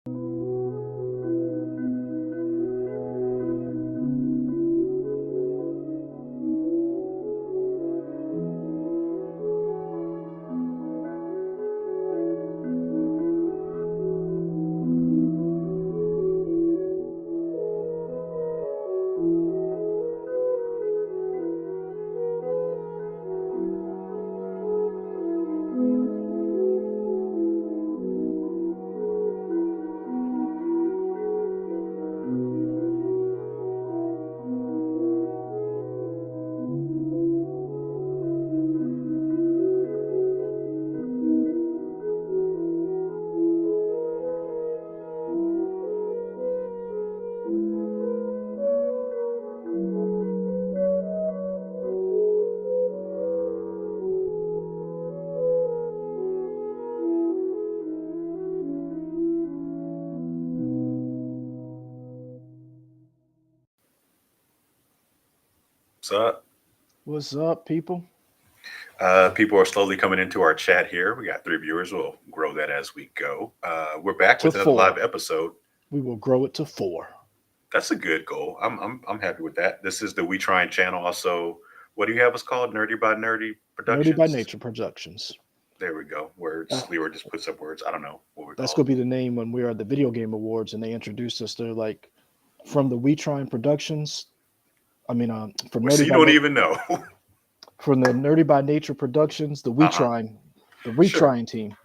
What's up? What's up, people? People are slowly coming into our chat here. We got 3 viewers. We'll grow that as we go. We're back To with another live four. episode. We will grow it to four. That's a good goal. I'm happy with that. This is the We Trying channel. Also, what do you have us called? Nerdy by Nerdy Nerdy by Productions. Nature Productions. There we go. Uh, Words. Leroy just puts up words. I don't know what we that's call gonna be the name when we are at the Video Game Awards, and they introduced us. They're like, from the We Trying Productions. I mean, from it. So Nerdy you by don't even know. from the Nerdy by Nature Productions, Uh-huh. The Sure. Retrying team.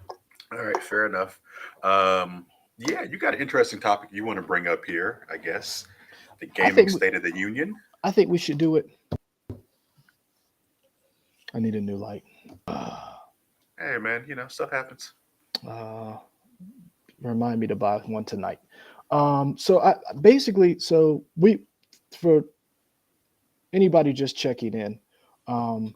All right. Fair enough. Um, yeah, you got an interesting topic you want to bring up here. I guess the I gaming think state of the union. I think we should do it. I need a new light. Hey man, stuff happens. Uh, Remind me to buy one tonight. So I basically, so we for anybody just checking in. Um,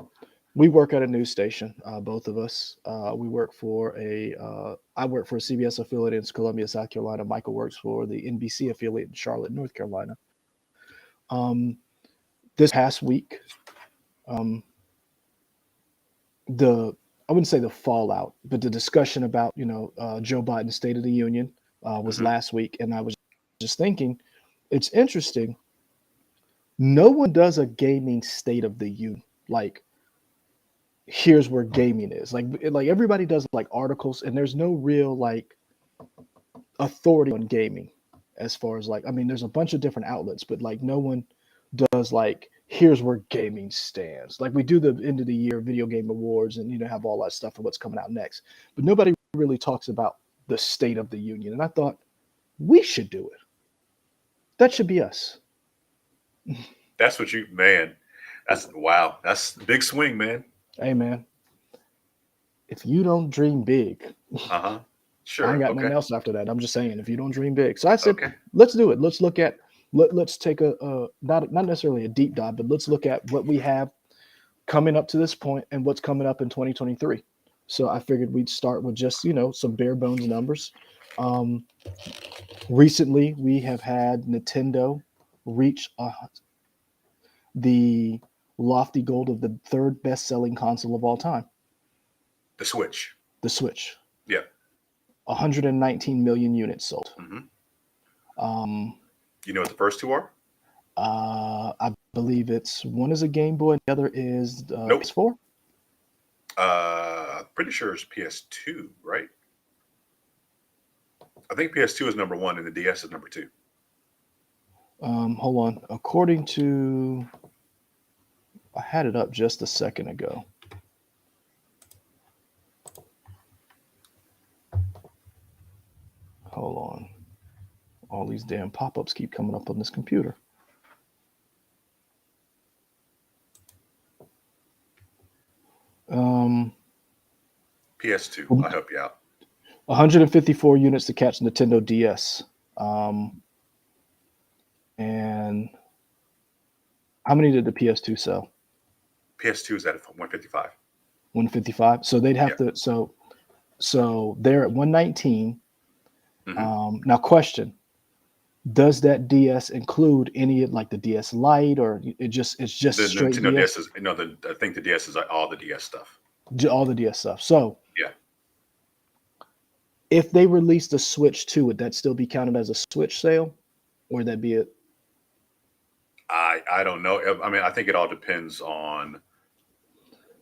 we work at a news station, both of us. We work for I work for a CBS affiliate in Columbia, South Carolina. Michael works for the NBC affiliate in Charlotte, North Carolina. Um, this past week, um, the I wouldn't say the fallout, but the discussion about Joe Biden's State of the Union was Hmm. last week, and I was just thinking, it's interesting. No one does a gaming State of the Union like here's where gaming is like everybody does like articles, and there's no real like authority on gaming as far as like, I mean, there's a bunch of different outlets, but like no one does like here's where gaming stands. Like we do the end of the year video game awards and have all that stuff and what's coming out next, but nobody really talks about the State of the Union. And I thought we should do it. That should be us. That's what you, man. That's wow. That's a big swing, man. Hey man, if you don't dream big, Uh huh. I ain't Sure. got Okay. nothing else after that. I'm just saying, if you don't dream big. So I said, Okay. let's do it. Let's look at let's take a not necessarily a deep dive, but let's look at what we have coming up to this point and what's coming up in 2023. So I figured we'd start with just some bare bones numbers. Um, Recently, we have had Nintendo reach the lofty goal of the third best selling console of all time, The switch. the Switch. Yeah. 119 million units sold. Hmm. Um, You know what the first two are? I believe it's one is a Game Boy and the other is Nope. PS4. Pretty sure it's PS2, right? I think PS2 is number one and the DS is number two. Hold on. According to, I had it up just a second ago. Hold on. All these damn pop-ups keep coming up on this computer. Um, PS2. I'll help you out. 154 units to catch Nintendo DS. And how many did the PS2 sell? PS2 is at 155. 155. So they'd Yeah. have to. So they're at 119. Hmm. Now, question: does that DS include any like the DS Lite, or it's just The straight Nintendo DS, DS is I think the DS is all the DS stuff. all the DS stuff? So Yeah. If they released a Switch 2, would that still be counted as a Switch sale, or would that be it? I don't know. I mean, I think it all depends on,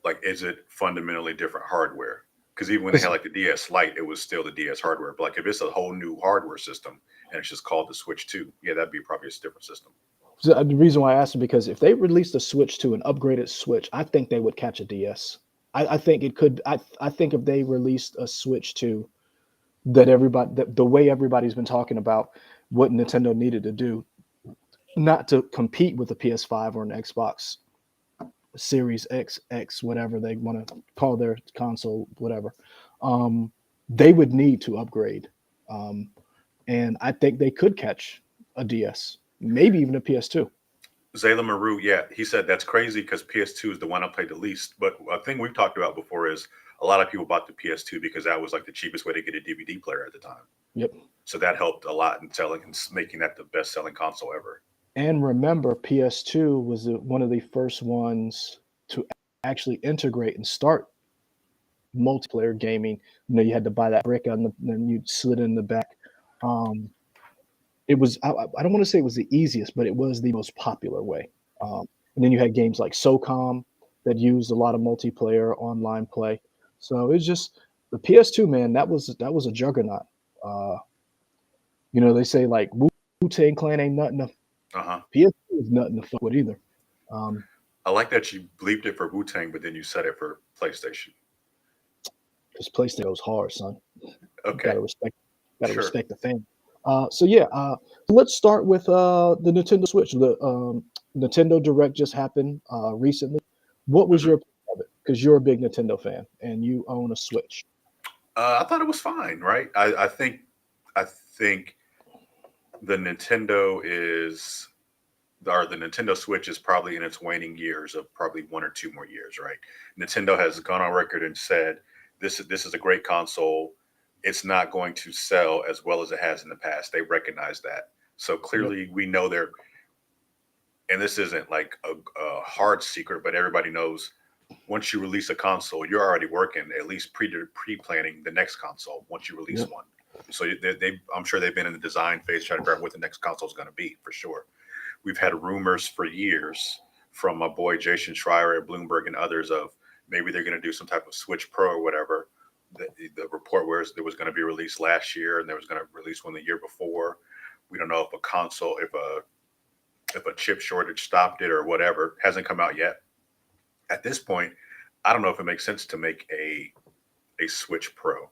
like, is it fundamentally different hardware? Because even when they had 'Cause like the DS Lite, it was still the DS hardware. But like if it's a whole new hardware system and it's just called the Switch 2, yeah, that'd be probably a different system. the reason why I asked is because if they released a Switch 2, an upgraded Switch, I think they would catch a DS. I think it could. I think if they released a Switch 2, that the way everybody's been talking about what Nintendo needed to do, not to compete with the PS5 or an Xbox Series X, whatever they want to call their console, whatever, um, they would need to upgrade. Um, and I think they could catch a DS, maybe even a PS2. Zayla Maru, yeah, he said that's crazy because PS2 is the one I played the least. But a thing we've talked about before is a lot of people bought the PS2 because that was like the cheapest way to get a DVD player at the time. Yep. So that helped a lot in selling and making that the best selling console ever. And remember, PS2 was one of the first ones to actually integrate and start multiplayer gaming. You had to buy that brick and then you slid in the back. Um, it was I don't want to say it was the easiest, but it was the most popular way. And then you had games like SOCOM that used a lot of multiplayer online play. So it's just the PS2, man. That was a juggernaut. Uh, they say like Wu Tang Clan ain't nothing. Uh huh. PS2 is nothing to fuck with either. Um, I like that you bleeped it for Wu Tang, but then you said it for PlayStation. because PlayStation goes hard, son. Okay, Gotta respect, gotta sure. respect the fan. So yeah, let's start with the Nintendo Switch. The Nintendo Direct just happened recently. What was Hmm. your opinion of it? Because you're a big Nintendo fan and you own a Switch. I thought it was fine, right? I think the Nintendo is or the Nintendo Switch is probably in its waning years of probably 1 or 2 more years, right? Nintendo has gone on record and said this is a great console. It's not going to sell as well as it has in the past. They recognize that. So Yep. clearly we know they're, and this isn't like a hard secret, but everybody knows once you release a console, you're already working at least pre planning the next console once you release Yep. one. So I'm sure they've been in the design phase trying to figure out what the next console is going to be for sure. We've had rumors for years from my boy Jason Schreier at Bloomberg and others of maybe they're going to do some type of Switch Pro or whatever. The report was there was going to be released last year and there was going to release one the year before. We don't know if a console, if a chip shortage stopped it or whatever. Hasn't come out yet. At this point, I don't know if it makes sense to make a Switch Pro,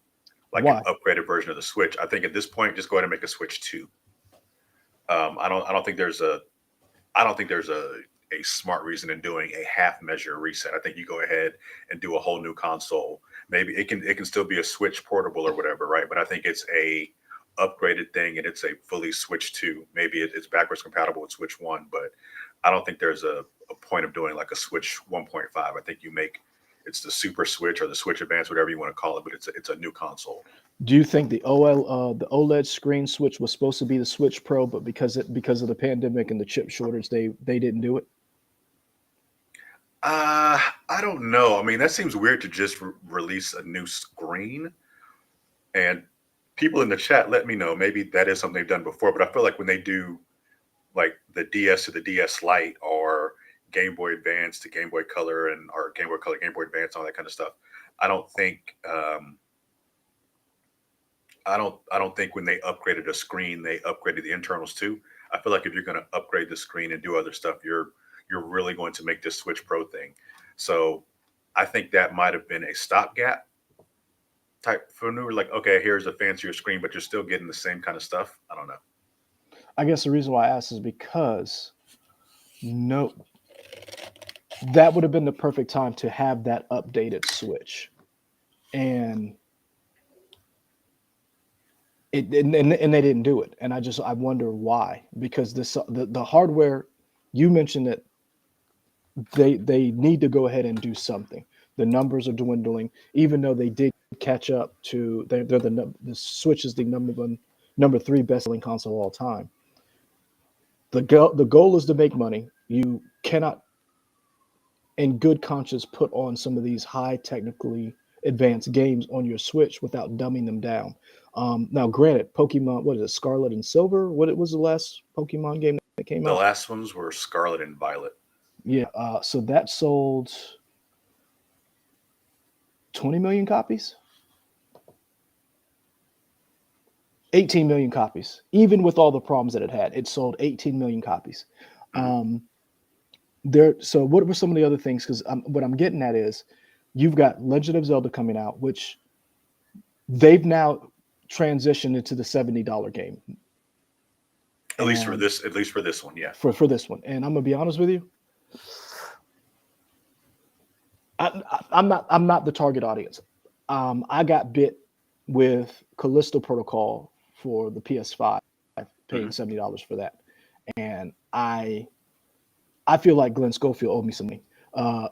like an Why? upgraded version of the Switch. I think at this point, just go ahead and make a Switch 2. I don't think there's a smart reason in doing a half measure reset. I think you go ahead and do a whole new console. Maybe it can still be a Switch portable or whatever, right? But I think it's a upgraded thing and it's a fully Switch 2. Maybe it's backwards compatible with Switch 1, but I don't think there's a point of doing like a Switch 1.5. I think you make it's the Super Switch or the Switch Advance, whatever you want to call it, but it's a new console. Do you think the OLED screen Switch was supposed to be the Switch Pro, but because of the pandemic and the chip shortage, they didn't do it? I don't know. I mean, that seems weird to just release a new screen. And people in the chat, let me know. Maybe that is something they've done before. But I feel like when they do like the DS to the DS Lite or Game Boy Advance to Game Boy Color and or Game Boy Color, Game Boy Advance, all that kind of stuff. I don't think I don't think when they upgraded a screen, they upgraded the internals too. I feel like if you're going to upgrade the screen and do other stuff, you're really going to make this Switch Pro thing. So I think that might have been a stopgap type for maneuver. Like, okay, here's a fancier screen, but you're still getting the same kind of stuff. I don't know. I guess the reason why I asked is because no, that would have been the perfect time to have that updated Switch, and and they didn't do it, and I wonder why, because the hardware, you mentioned that they need to go ahead and do something. The numbers are dwindling, even though they did catch up to they're the Switch is the number three best selling console of all time. The goal is to make money. You cannot, in good conscience, put on some of these high technically advanced games on your Switch without dumbing them down. Now, granted, Pokemon, what is it, Scarlet and Silver? What it was the last Pokemon game that came The out? last ones were Scarlet and Violet. Yeah. So that sold 20 million copies, 18 million copies. Even with all the problems that it had, it sold 18 million copies. Mhm. There. So what were some of the other things? Because what I'm getting at is, you've got Legend of Zelda coming out, which they've now transitioned into the $70 game, At least for and this, at least for this one, yeah. for this one. And I'm gonna be honest with you, I'm not the target audience. I got bit with Callisto Protocol for the PS5, paying Hmm. $70 for that, and I feel like Glenn Schofield owed me some money, uh,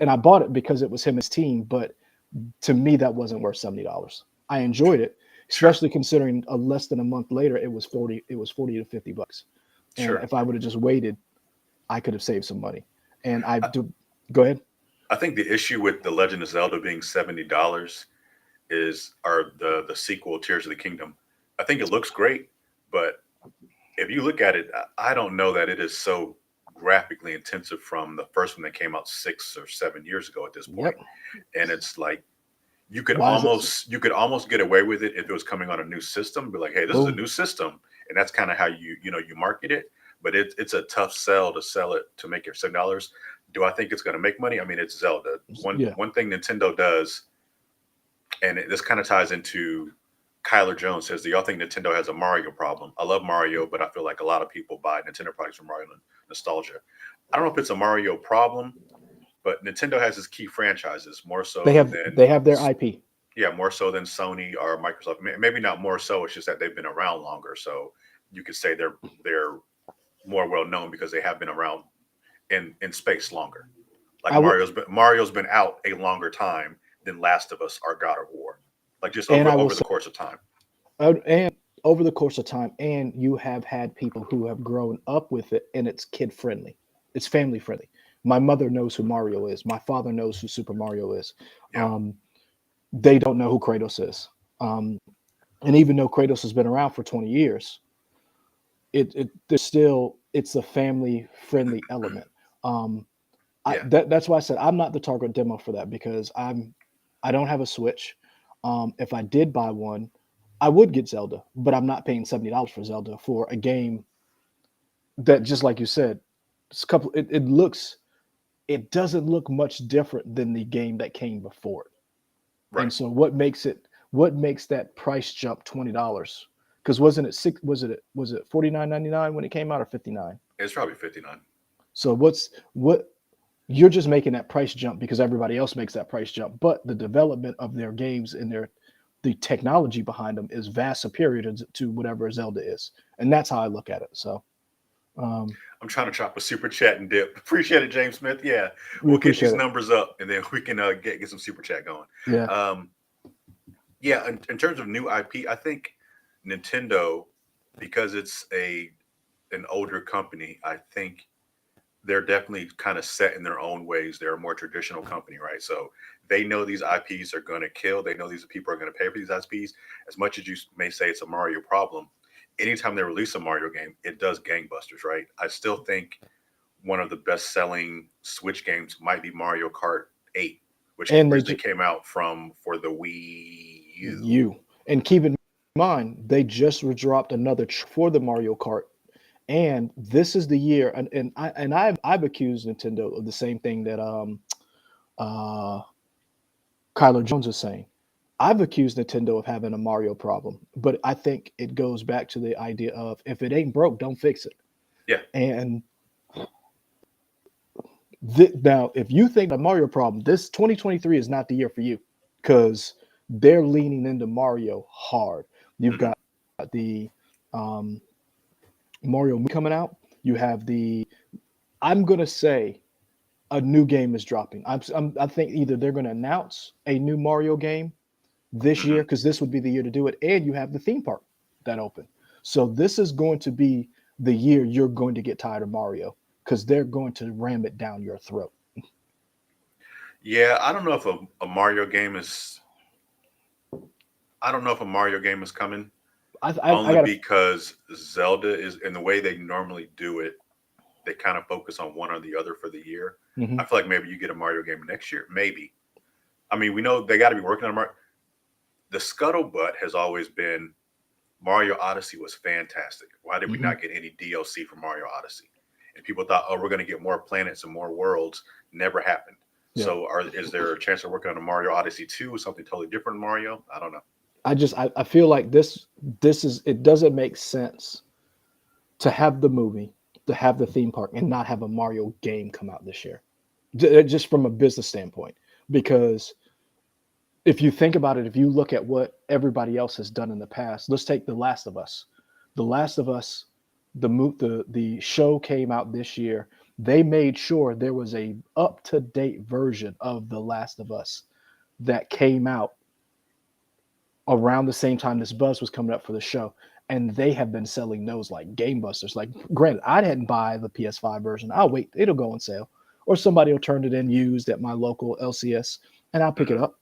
and I bought it because it was him and his team. But to me, that wasn't worth $70. I enjoyed it, Sure, especially considering less than a month later, it was 40. It was 40 to $50, and sure. if I would have just waited, I could have saved some money. And I do. Go ahead. I think the issue with the Legend of Zelda being $70 is are the sequel Tears of the Kingdom. I think it looks great, but if you look at it, I don't know that it is so graphically intensive from the first one that came out 6 or 7 years ago at this point. Yep. And it's like Why is it? you could almost get away with it if it was coming on a new system. Be like, hey, this is a Boom. new system, and that's kind of how you market it. But it's a tough sell to sell it to make your $7. Do I think it's going to make money? I mean, it's Zelda. One Yeah. one thing Nintendo does, and this kind of ties into Kyler Jones says, "Do y'all think Nintendo has a Mario problem?" I love Mario, but I feel like a lot of people buy Nintendo products for Mario nostalgia. I don't know if it's a Mario problem, but Nintendo has its key franchises more They so have than they have their IP. yeah, more so than Sony or Microsoft. Maybe not more so. It's just that they've been around longer, so you could say they're more well known because they have been around in space longer. Like I would, Mario's been out a longer time than Last of Us or God of War, like just and I will over the say, course of time. and over the course of time, and you have had people who have grown up with it, and it's kid friendly, it's family friendly. My mother knows who Mario is. My father knows who Super Mario is. Yeah, Um, they don't know who Kratos is. Um, and even though Kratos has been around for 20 years, it there's still it's a family friendly element. Um, yeah. that's why I said I'm not the target demo for that, because I don't have a Switch. If I did buy one, I would get Zelda, but I'm not paying $70 for Zelda for a game that, just like you said, it's a couple. It doesn't look much different than the game that came before it. Right. And so what makes that price jump $20? Because wasn't it six? Was it 49.99 when it came out, or 59? It's probably 59. So what you're just making that price jump because everybody else makes that price jump, but the development of their games and the technology behind them is vast superior to whatever Zelda is, and that's how I look at it. So um, I'm trying to chop a super chat and dip. Appreciate it, James Smith. Yeah, we we'll get appreciate these it. numbers up and then we can get some super chat going. Yeah, Um, yeah, in terms of new IP, I think Nintendo, because it's an older company, I think they're definitely kind of set in their own ways. They're a more traditional company, right? So they know these IPs are going to kill. They know these people are going to pay for these IPs. As much as you may say it's a Mario problem, anytime they release a Mario game, it does gangbusters, right? I still think one of the best selling Switch games might be Mario Kart 8, which and originally came out for the Wii U. you and keep in mind they just dropped another for the Mario Kart. And this is the year, and I've accused Nintendo of the same thing that uh Kyler Jones is saying. I've accused Nintendo of having a Mario problem, but I think it goes back to the idea of, if it ain't broke, don't fix it. Yeah, And now, if you think a Mario problem, this 2023 is not the year for you, because they're leaning into Mario hard. You've hmm got the um, Mario coming out. You have I'm gonna say a new game is dropping. I think either they're gonna announce a new Mario game this hmm year, because this would be the year to do it, and you have the theme park that open. So this is going to be the year you're going to get tired of Mario, because they're going to ram it down your throat. yeah. I don't know if a Mario game is I don't know if a Mario game is coming, I only gotta. because Zelda is in the way they normally do it. They kind of focus on one or the other for the year. I Mhm. feel like maybe you get a Mario game next year, maybe. I mean, we know they got to be working on Mario. The scuttlebutt has always been Mario Odyssey was fantastic. Why did we Mhm. not get any DLC for Mario Odyssey? And people thought, oh, we're going to get more planets and more worlds. Never happened. Yeah. So, is there a chance of working on a Mario Odyssey 2, something totally different than Mario? I don't know. I feel like this is it doesn't make sense to have the movie, to have the theme park, and not have a Mario game come out this year. Just from a business standpoint, because if you think about it, if you look at what everybody else has done in the past, let's take The Last of Us. The Last of Us, the show came out this year. They made sure there was a up to date version of The Last of Us that came out around the same time this buzz was coming up for the show. And they have been selling those like game busters. Like, granted, I didn't buy the PS5 version. I'll wait, it'll go on sale. Or somebody will turn it in used at my local LCS and I'll pick it Hmm. up.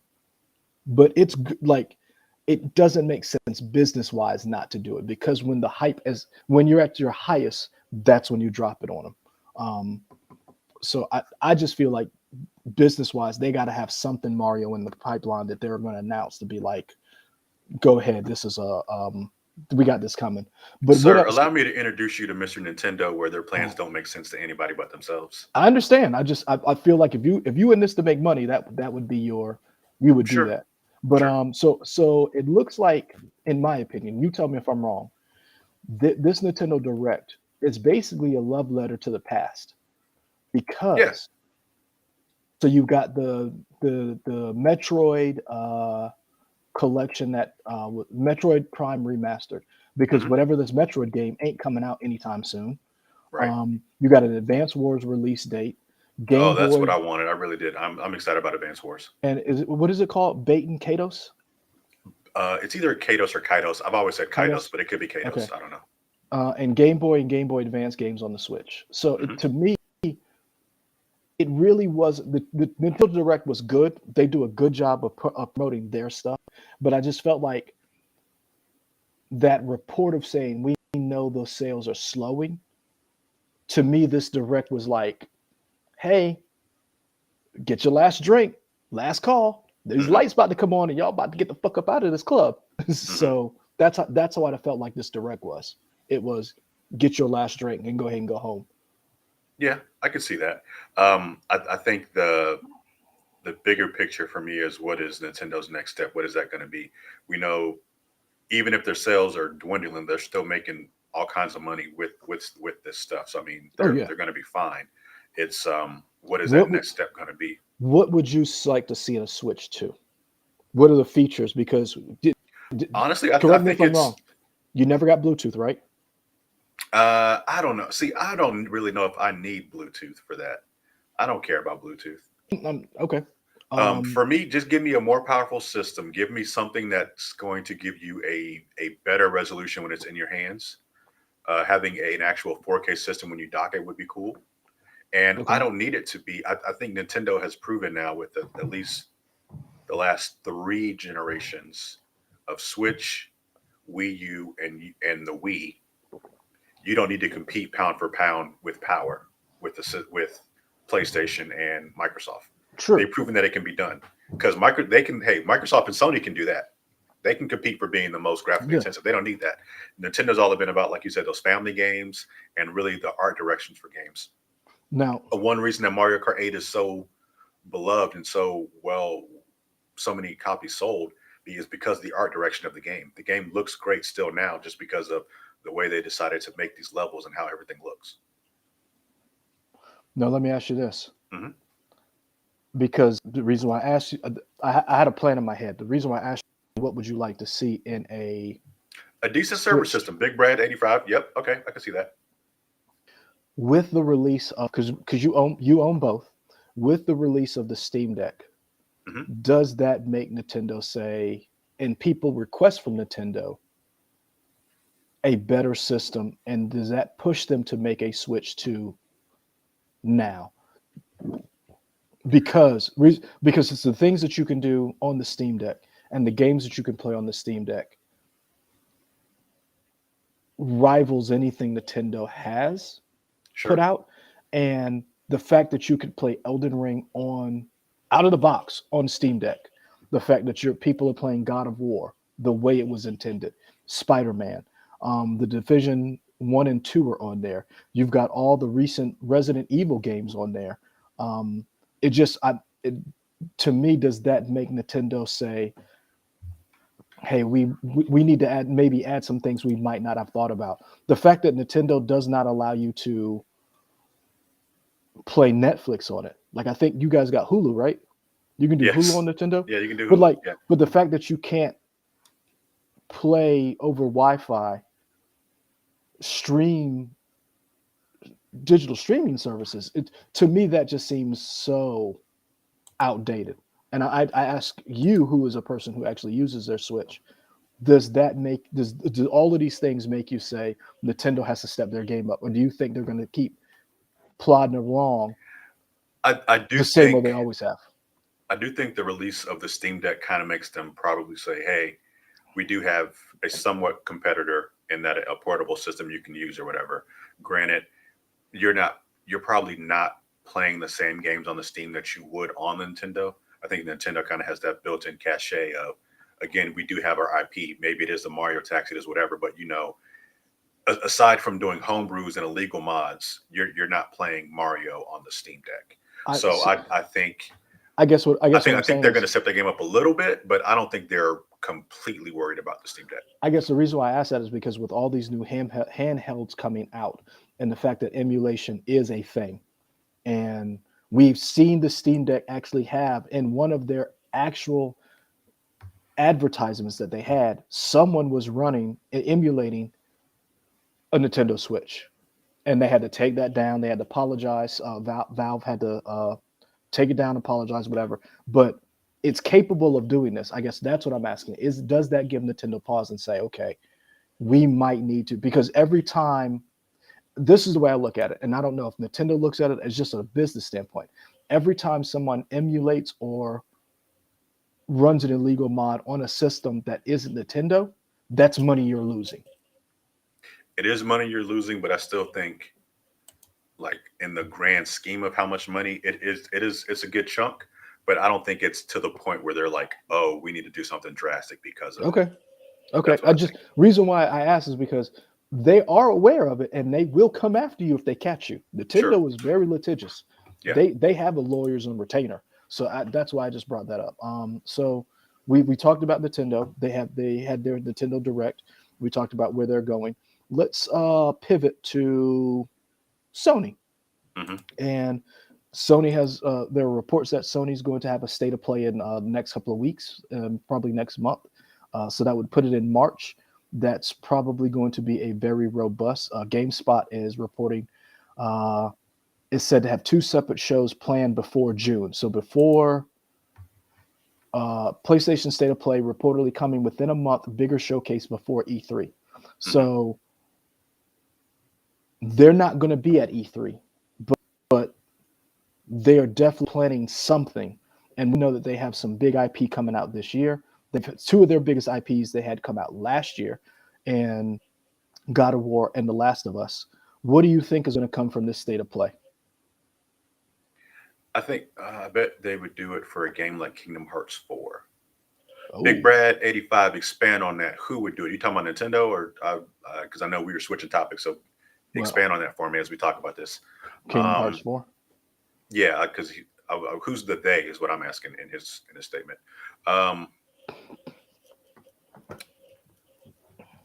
But like, it doesn't make sense business wise not to do it, because when the hype is, when you're at your highest, that's when you drop it on them. Um, so I just feel like business wise, they got to have something Mario in the pipeline that they're going to announce to be like, go ahead, this is a we got this coming. But what Sir, else? allow me to introduce you to Mr. Nintendo, where their plans Oh, don't make sense to anybody but themselves. I understand. I feel like if you in this to make money, that would be your, you would do Sure, that. But sure. so it looks like, in my opinion, you tell me if I'm wrong. This Nintendo Direct is basically a love letter to the past, Yeah. because so you've got the Metroid collection, that Metroid Prime Remastered, because Hmm. whatever this Metroid game ain't coming out anytime soon. Right. You got an Advance Wars release date, Oh, Game that's what Boy, I wanted. I really did. I'm excited about Advance Wars. and what is it called? Bait and Katos? It's either Kados or Kaidos. I've always said Kaidos, Kaitos? but it could be Okay. Kados. I don't know. And Game Boy and Game Boy Advance games on the Switch. So Hmm. to me, it really was, the Nintendo Direct was good. They do a good job of promoting their stuff, but I just felt like that report of saying we know those sales are slowing. To me, this Direct was like, hey, get your last drink, last call. These Hmm. lights about to come on, and y'all about to get the fuck up out of this club. Hmm. So that's how I felt like this Direct was. It was, get your last drink and go ahead and go home. Yeah, I could see that. I think the bigger picture for me is, what is Nintendo's next step? What is that going to be? We know, even if their sales are dwindling, they're still making all kinds of money with this stuff. So I mean, Oh they're yeah. they're going to be fine. It's what is that What next step going to be? what would you like to see in a Switch 2? What are the features? Because Honestly, I correct me think if I'm it's wrong. You never got Bluetooth, right? I don't know. See, I don't really know if I need Bluetooth for that. I don't care about Bluetooth. Okay. Um, For me, just give me a more powerful system. Give me something that's going to give you a better resolution when it's in your hands. Having an actual 4K system when you dock it would be cool. And I okay. don't need it to be. I think Nintendo has proven now, with at least the last three generations of Switch, Wii U, and the Wii, you don't need to compete pound for pound with power with PlayStation and Microsoft. True. They've proven that it can be done, because Microsoft and Sony can do that. They can compete for being the most graphically Yeah. intensive. They don't need that. Nintendo's all been about, like you said, those family games and really the art directions for games. Now, One reason that Mario Kart 8 is so beloved and so many copies sold, is because of the art direction of the game. The game looks great still now, just because of the way they decided to make these levels and how everything looks. let me ask you this, Hmm. because the reason why I asked you, I had a plan in my head. The reason why I asked you, what would you like to see in a A decent server Switch system, Big Brad 85. Yep, okay, I can see that. with the release of, because you own both, with the release of the Steam Deck? Hmm. Does that make Nintendo say, and people request from Nintendo, a better system, and does that push them to make a Switch to now? Because it's the things that you can do on the Steam Deck. and the games that you can play on the Steam Deck rivals anything Nintendo has put Sure. out. And the fact that you could play Elden Ring on out of the box on Steam Deck, the fact that your people are playing God of War the way it was intended, Spider-Man, the Division 1 and 2 are on there. You've got all the recent Resident Evil games on there. It just to me, does that make Nintendo say, hey, we need to add some things we might not have thought about? The fact that Nintendo does not allow you to play Netflix on it. Like, I think you guys got Hulu, right? You can do Hulu Yes. on Nintendo. Yeah, you can do But Hulu. like, Yeah. but the fact that you can't play over Wi-Fi, stream digital streaming services, to me that just seems so outdated. And I ask you, who is a person who actually uses their Switch, does do all of these things make you say Nintendo has to step their game up, or do you think they're going to keep plodding along I do the same way think they always have? I do think the release of the Steam Deck kind of makes them probably say, hey, we do have a somewhat competitor in that a portable system you can use or whatever. Granted, you're probably not playing the same games on the Steam that you would on the Nintendo. I think Nintendo kind of has that built-in cachet of, again, we do have our IP. Maybe it is the Mario Taxi, it is whatever, but aside from doing homebrews and illegal mods, you're not playing Mario on the Steam Deck. I, So so I think I guess what I think I'm saying they're is, going to step their game up a little bit, but I don't think they're completely worried about the Steam Deck. I guess the reason why I asked that is because with all these new handhelds coming out, and the fact that emulation is a thing, and we've seen the Steam Deck actually have in one of their actual advertisements that they had, someone was running emulating a Nintendo Switch, and they had to take that down. They had to apologize. Valve had to take it down, apologize, whatever. But it's capable of doing this. I guess that's what I'm asking. Does that give Nintendo pause and say, okay, we might need to? Because every time, this is the way I look at it, and I don't know if Nintendo looks at it as just a business standpoint. Every time someone emulates or runs an illegal mod on a system that isn't Nintendo, that's money you're losing. It is money you're losing, but I still think, like, in the grand scheme of how much money it's a good chunk. But I don't think it's to the point where they're like, oh, we need to do something drastic because of it. Okay. That's what I think. Reason why I ask is because they are aware of it and they will come after you if they catch you. Nintendo Sure. is very litigious. Yeah. They have a lawyers on retainer, so that's why I just brought that up. So we talked about Nintendo. They had their Nintendo Direct. We talked about where they're going. Let's pivot to Sony. Mhm. And Sony has there are reports that Sony's going to have a state of play in the next couple of weeks, probably next month. So that would put it in March. That's probably going to be a very robust. GameSpot is reporting. Is said to have 2 separate shows planned before June. So before PlayStation State of Play, reportedly coming within a month, bigger showcase before E3. So they're not going to be at E3, but they are definitely planning something. And we know that they have some big IP coming out this year. They've 2 of their biggest IPs they had come out last year, and God of War and The Last of Us. What do you think is going to come from this state of play? I think I bet they would do it for a game like Kingdom Hearts 4. Oh, Big Brad 85, expand on that. Who would do it? You talking about Nintendo or because I know we were switching topics, so expand on that for me as we talk about this. Kingdom Hearts 4. Yeah, because who's the they is what I'm asking in his statement.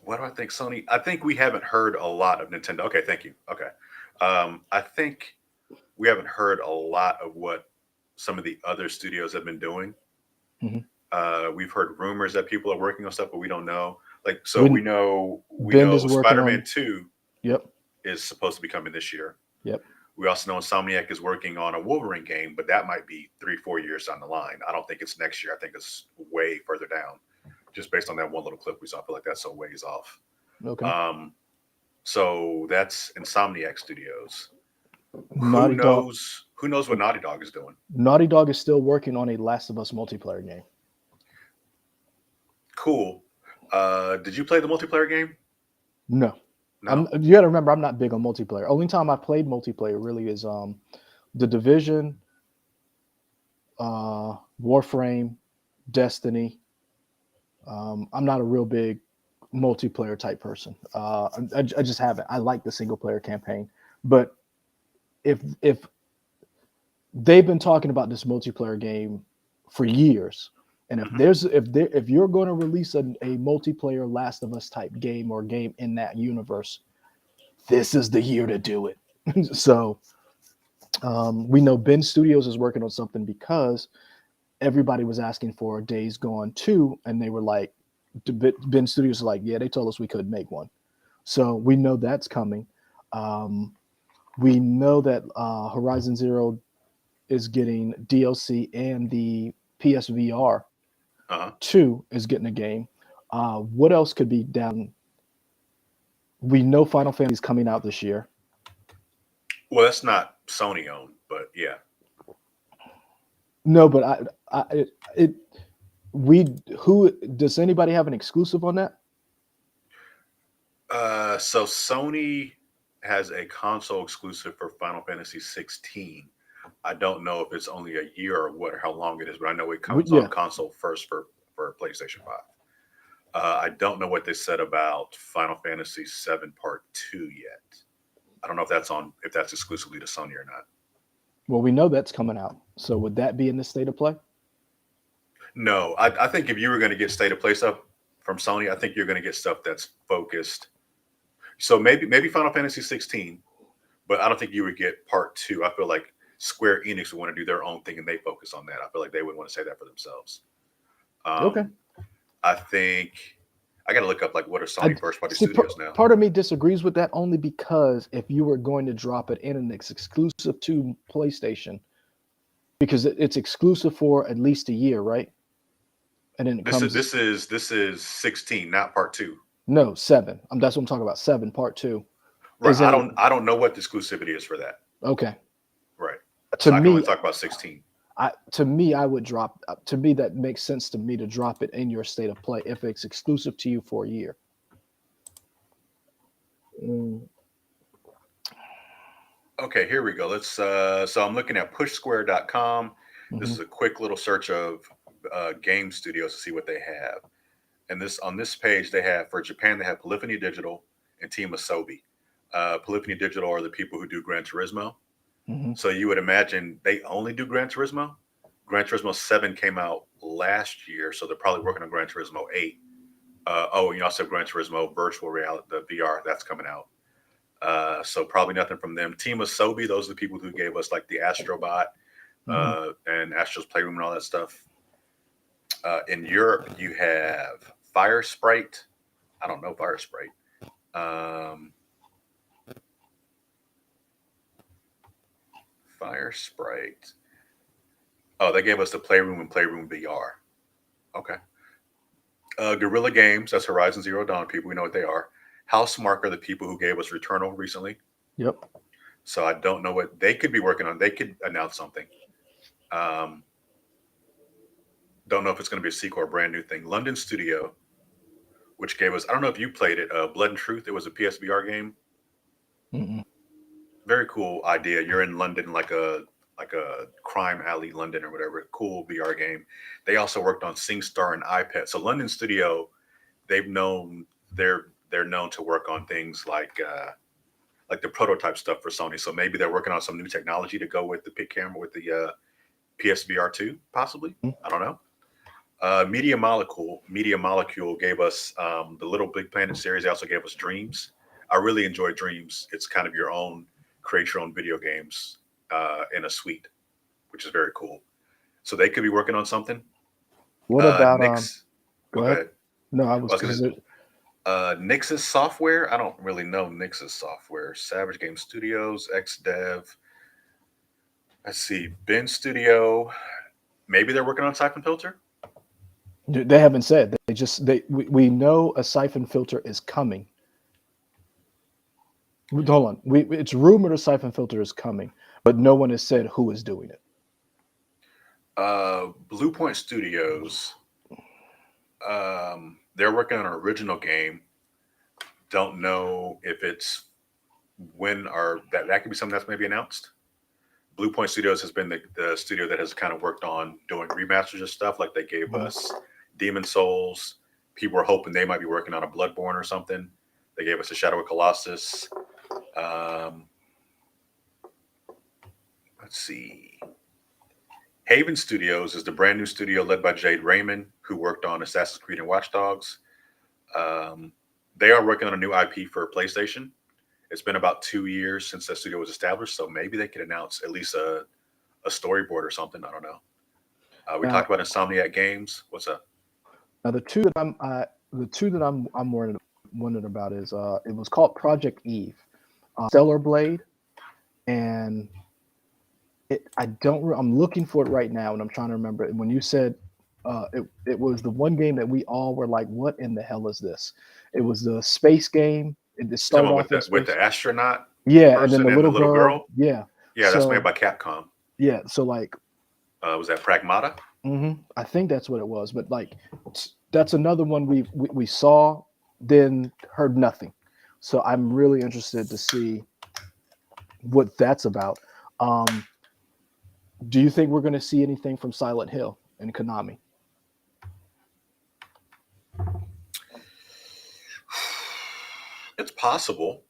What do I think, Sony? I think we haven't heard a lot of Nintendo. Okay, thank you. Okay, I think we haven't heard a lot of what some of the other studios have been doing. We've heard rumors that people are working on stuff, but we don't know. Like, so we know Bend is working Spider-Man on- 2 Yep. is supposed to be coming this year. Yep. We also know Insomniac is working on a Wolverine game, but that might be 3-4 years down the line. I don't think it's next year. I think it's way further down, just based on that one little clip we saw. I feel like that's so ways off. Okay. So that's Insomniac Studios. Naughty Dog. Who knows what Naughty Dog is doing? Naughty Dog is still working on a Last of Us multiplayer game. Cool. Did you play the multiplayer game? No. No. You got to remember, I'm not big on multiplayer. Only time I played multiplayer really is the Division, Warframe, Destiny. I'm not a real big multiplayer type person. I just haven't. I like the single player campaign, but if they've been talking about this multiplayer game for years, and Mhm. if you're going to release a multiplayer Last of Us type game or game in that universe, this is the year to do it. So we know Ben Studios is working on something because everybody was asking for Days Gone 2, and they were like, Ben Studios is like, yeah, they told us we couldn't make one. So we know that's coming. Um, we know that Horizon Zero is getting DLC, and the PSVR Uh-huh. 2 is getting a game. What else could be down? We know Final Fantasy is coming out this year. Well, that's not Sony owned, but yeah. No, but it we who does anybody have an exclusive on that? So Sony has a console exclusive for Final Fantasy 16. I don't know if it's only a year or what, or how long it is, but I know it comes on Yeah, console first for PlayStation 5. I don't know what they said about Final Fantasy 7 Part 2 yet. I don't know if that's exclusively to Sony or not. well, we know that's coming out. So would that be in the state of play? No, I think if you were going to get state of play stuff from Sony, I think you're going to get stuff that's focused. So maybe Final Fantasy 16, but I don't think you would get Part 2. I feel like Square Enix would want to do their own thing and they focus on that. I feel like they would want to say that for themselves. Okay. Um, I think I got to look up like what are I Sony first party see. studios now. Part of me disagrees with that only because if you were going to drop it in and it's exclusive to PlayStation, because it's exclusive for at least a year, right? And then it This is comes this is 16, not Part 2. no 7. That's what I'm talking about. 7 Part 2 Right. is in. I don't know what the exclusivity is for that. Okay. Right. To So I can only me, talk about 16. I would drop. To me, that makes sense to me to drop it in your state of play if it's exclusive to you for a year. Mm, Okay, here we go. So I'm looking at pushsquare.com. This mhm, is a quick little search of game studios to see what they have. And this on this page they have for Japan they have Polyphony Digital and Team Asobi. Polyphony Digital are the people who do Gran Turismo. mhm, So you would imagine they only do Gran Turismo. Gran Turismo 7 came out last year, so they're probably working on Gran Turismo 8. You also have Gran Turismo Virtual Reality, the VR, that's coming out. So probably nothing from them. Team Asobi, those are the people who gave us like the Astrobot mhm. and Astro's Playroom and all that stuff. In Europe, you have Fire Sprite. I don't know Fire Sprite. Um, Fire Sprite. Oh, they gave us the Playroom and Playroom VR. Okay. Guerrilla Games, that's Horizon Zero Dawn people. We know what they are. Housemark are the people who gave us Returnal recently. Yep. So I don't know what they could be working on. They could announce something. Um, don't know if it's going to be a sequel or a brand new thing. London Studio, which gave us, I don't know if you played it, Blood and Truth. It was a PSVR game. Mhm, Very cool idea. You're in London, like a crime alley, London or whatever. Cool VR game. They also worked on SingStar and iPad. So London Studio, they've known they're known to work on things like the prototype stuff for Sony. So maybe they're working on some new technology to go with the pic camera with the PSVR 2, possibly. mhm. I don't know. Media Molecule gave us the Little Big Planet series. They also gave us Dreams. I really enjoy Dreams. It's kind of your own, create your own video games in a suite, which is very cool. So they could be working on something. What about Nix, Go go ahead. ahead. No, I I was was gonna because Nix's software. I don't really know Nix's software. Savage Game Studios, XDev. Let's see, Ben Studio. Maybe they're working on Siphon Filter. they haven't said. They just we know a siphon filter is coming. Hold on. It's rumored a siphon filter is coming, but no one has said who is doing it. Blue Point Studios. They're working on an original game. Don't know if it's when or that could be something that's maybe announced. Blue Point Studios has been the studio that has kind of worked on doing remasters of stuff. Like they gave Mhm. us Demon Souls. People were hoping they might be working on a Bloodborne or something. They gave us a Shadow of Colossus. Um, let's see. Haven Studios is the brand new studio led by Jade Raymond, who worked on Assassin's Creed and Watch Dogs. Um, they are working on a new IP for PlayStation. It's been about 2 years since that studio was established, so maybe they could announce at least a storyboard or something. I don't know. We Now, talked about Insomniac Games. What's up? now the two that I'm wondering about is it was called Project Eve, Stellar Blade, and I'm looking for it right now, and I'm trying to remember it. When you said it was the one game that we all were like, "What in the hell is this?" It was the space game. It started Someone off in with space. the astronaut Yeah, and then person the and the little little girl. girl. Yeah. Yeah, that's made So by Capcom. yeah, so like, Was that Pragmata? I think that's what it was. But like, that's another one we saw, then heard nothing. So I'm really interested to see what that's about. Um, do you think we're going to see anything from Silent Hill and Konami? It's possible.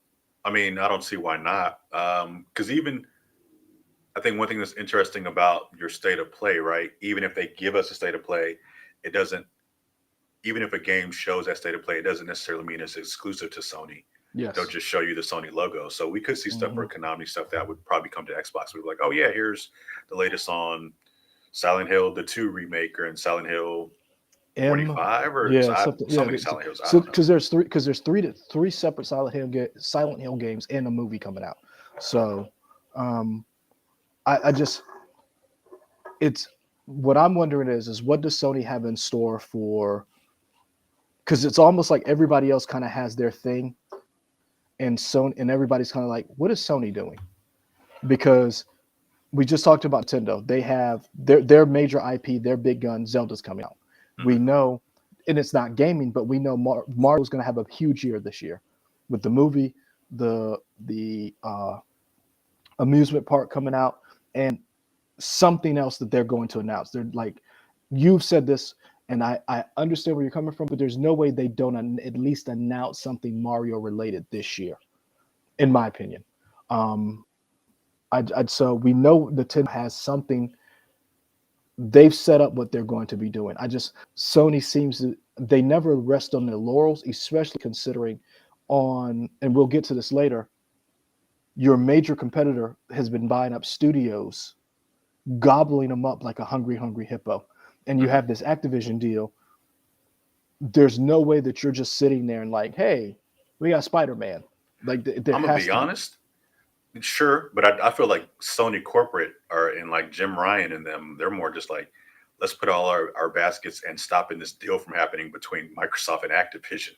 I mean, I don't see why not. Because even I think one thing that's interesting about your state of play, right? Even if they give us a state of play, it doesn't. Even if a game shows that state of play, it doesn't necessarily mean it's exclusive to Sony. They'll Yes. just show you the Sony logo. So we could see stuff Hmm. for Konami stuff that would probably come to Xbox. We'd be like, oh yeah, here's the latest on Silent Hill, the 2 remake, and Silent Hill M. 45, or Yeah, something. so Yeah, many Silent Hills. I so don't know. because there's three separate Silent Hill games and a movie coming out. So, um, I just it's what I'm wondering is what does Sony have in store for? Because it's almost like everybody else kind of has their thing, and Sony and everybody's kind of like, what is Sony doing? Because we just talked about Nintendo. They have their major IP, their big gun, Zelda's coming out. We Mhm. know, and it's not gaming, but we know Mario's going to have a huge year this year with the movie, the amusement park coming out, and something else that they're going to announce. They're like, you've said this, and I understand where you're coming from, but there's no way they don't at least announce something Mario related this year, in my opinion. Um, so we know Nintendo has something. They've set up what they're going to be doing. Sony seems to they never rest on their laurels, especially considering and we'll get to this later. Your major competitor has been buying up studios, gobbling them up like a hungry hippo, and you Mhm. have this Activision deal. There's no way that you're just sitting there and like, hey, we got Spider-Man. Like there I'm gonna has be to be. honest. Sure, but I feel like Sony corporate are in like Jim Ryan and them. They're more just like, let's put all our baskets and stopping this deal from happening between Microsoft and Activision.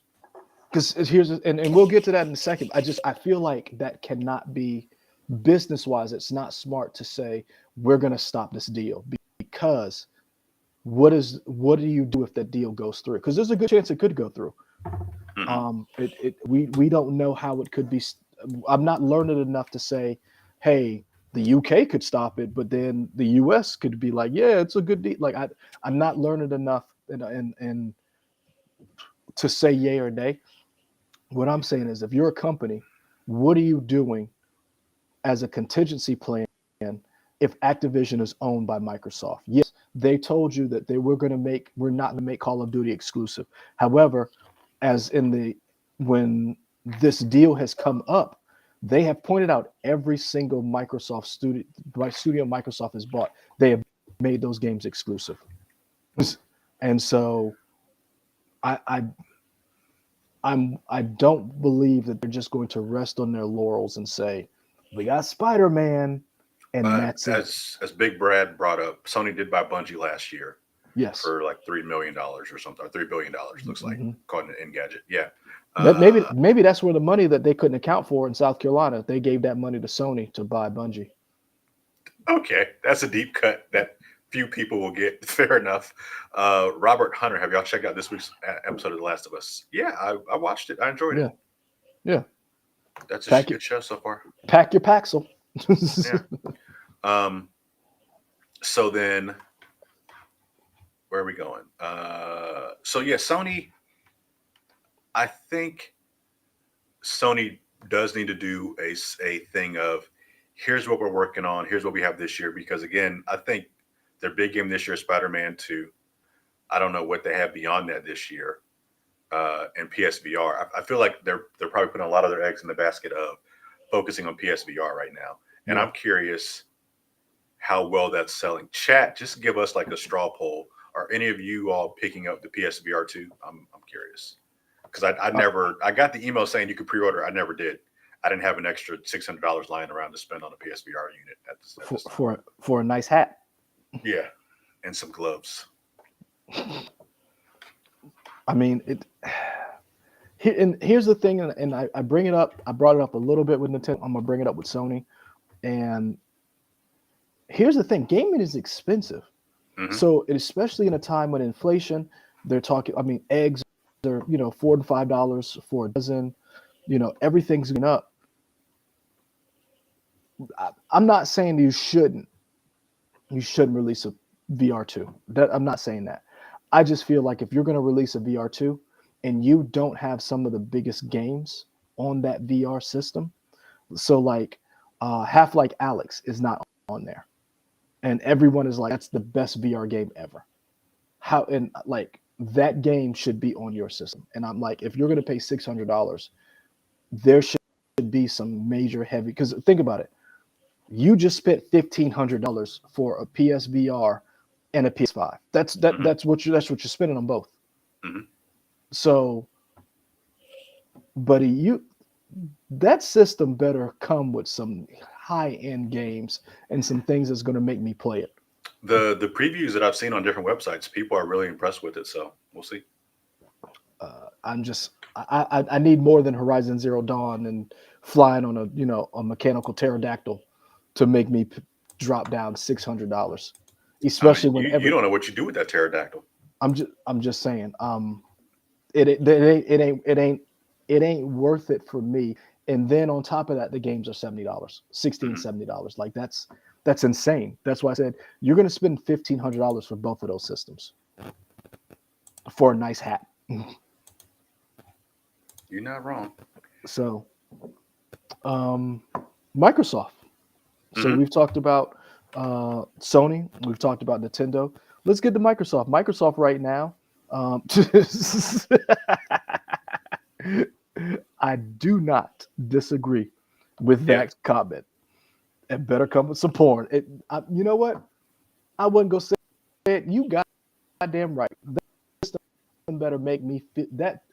Because and we'll get to that in a second. I feel like that cannot be business wise. It's not smart to say we're going to stop this deal because what do you do if that deal goes through? Because there's a good chance it could go through. Hmm. We don't know how it could be. I'm not learned enough to say, hey, the UK could stop it, but then the US could be like, yeah, it's a good deal. Like I'm not learned enough and to say yay or nay. What I'm saying is, if you're a company, what are you doing as a contingency plan if Activision is owned by Microsoft? Yes, they told you that we're not going to make Call of Duty exclusive. However, as in when this deal has come up, they have pointed out every single studio Microsoft has bought. They have made those games exclusive, and so I, I I don't believe that they're just going to rest on their laurels and say, we got Spider-Man and that's it. As Big Brad brought up, Sony did buy Bungie last year Yes. for like $3 million or something, or $3 billion looks like, Mhm. according to Engadget. Yeah. Maybe Uh, maybe that's where the money that they couldn't account for in South Carolina, they gave that money to Sony to buy Bungie. okay, that's a deep cut. That few people will get. Fair enough. Robert Hunter, have y'all checked out this week's episode of The Last of Us? Yeah, I watched it. I enjoyed Yeah, it. yeah. That's a Pack good show so far. pack your Paxil. Yeah. So then, where are we going? So yeah, Sony. I think Sony does need to do a thing of here's what we're working on, here's what we have this year. Because again, I think their big game this year is Spider-Man 2. I don't know what they have beyond that this year. And PSVR. I feel like they're probably putting a lot of their eggs in the basket of focusing on PSVR right now. And Yeah. I'm curious how well that's selling. Chat, just give us like a straw poll. Are any of you all picking up the PSVR 2? I'm curious. Because I got the email saying you could pre-order. I never did. I didn't have an extra $600 lying around to spend on a PSVR unit at this time. For a nice hat. Yeah, and some gloves. I mean, here's the thing, and I bring it up. I brought it up a little bit with Nintendo. I'm gonna bring it up with Sony. And here's the thing: gaming is expensive. Mhm. So, especially in a time when inflation, they're talking. I mean, eggs are $4 to $5 for a dozen. Everything's going up. I'm not saying you shouldn't release a VR2. I'm not saying that. I just feel like if you're going to release a VR2 and you don't have some of the biggest games on that VR system, so like Half-Life Alyx is not on there, and everyone is like, that's the best VR game ever. How, and like, that game should be on your system. And I'm like, if you're going to pay $600, there should be some major heavy, because think about it. You just spent $1,500 for a PSVR and a PS5. That's what you're spending on both. Mhm. So, buddy, that system better come with some high-end games and some things that's going to make me play it. The previews that I've seen on different websites, people are really impressed with it. So we'll see. I need more than Horizon Zero Dawn and flying on a mechanical pterodactyl to make me drop down $600, especially I mean, you don't know what you do with that pterodactyl. I'm just saying, it ain't worth it for me. And then on top of that, the games are $70, $16, $70. Like that's insane. That's why I said you're going to spend $1,500 for both of those systems for a nice hat. You're not wrong. So, Microsoft. So we've talked about Sony. We've talked about Nintendo. Let's get to Microsoft. Microsoft right now. I do not disagree with that comment. It better come with some porn. You know what? I wouldn't go say it. You goddamn right. That better make me feel that.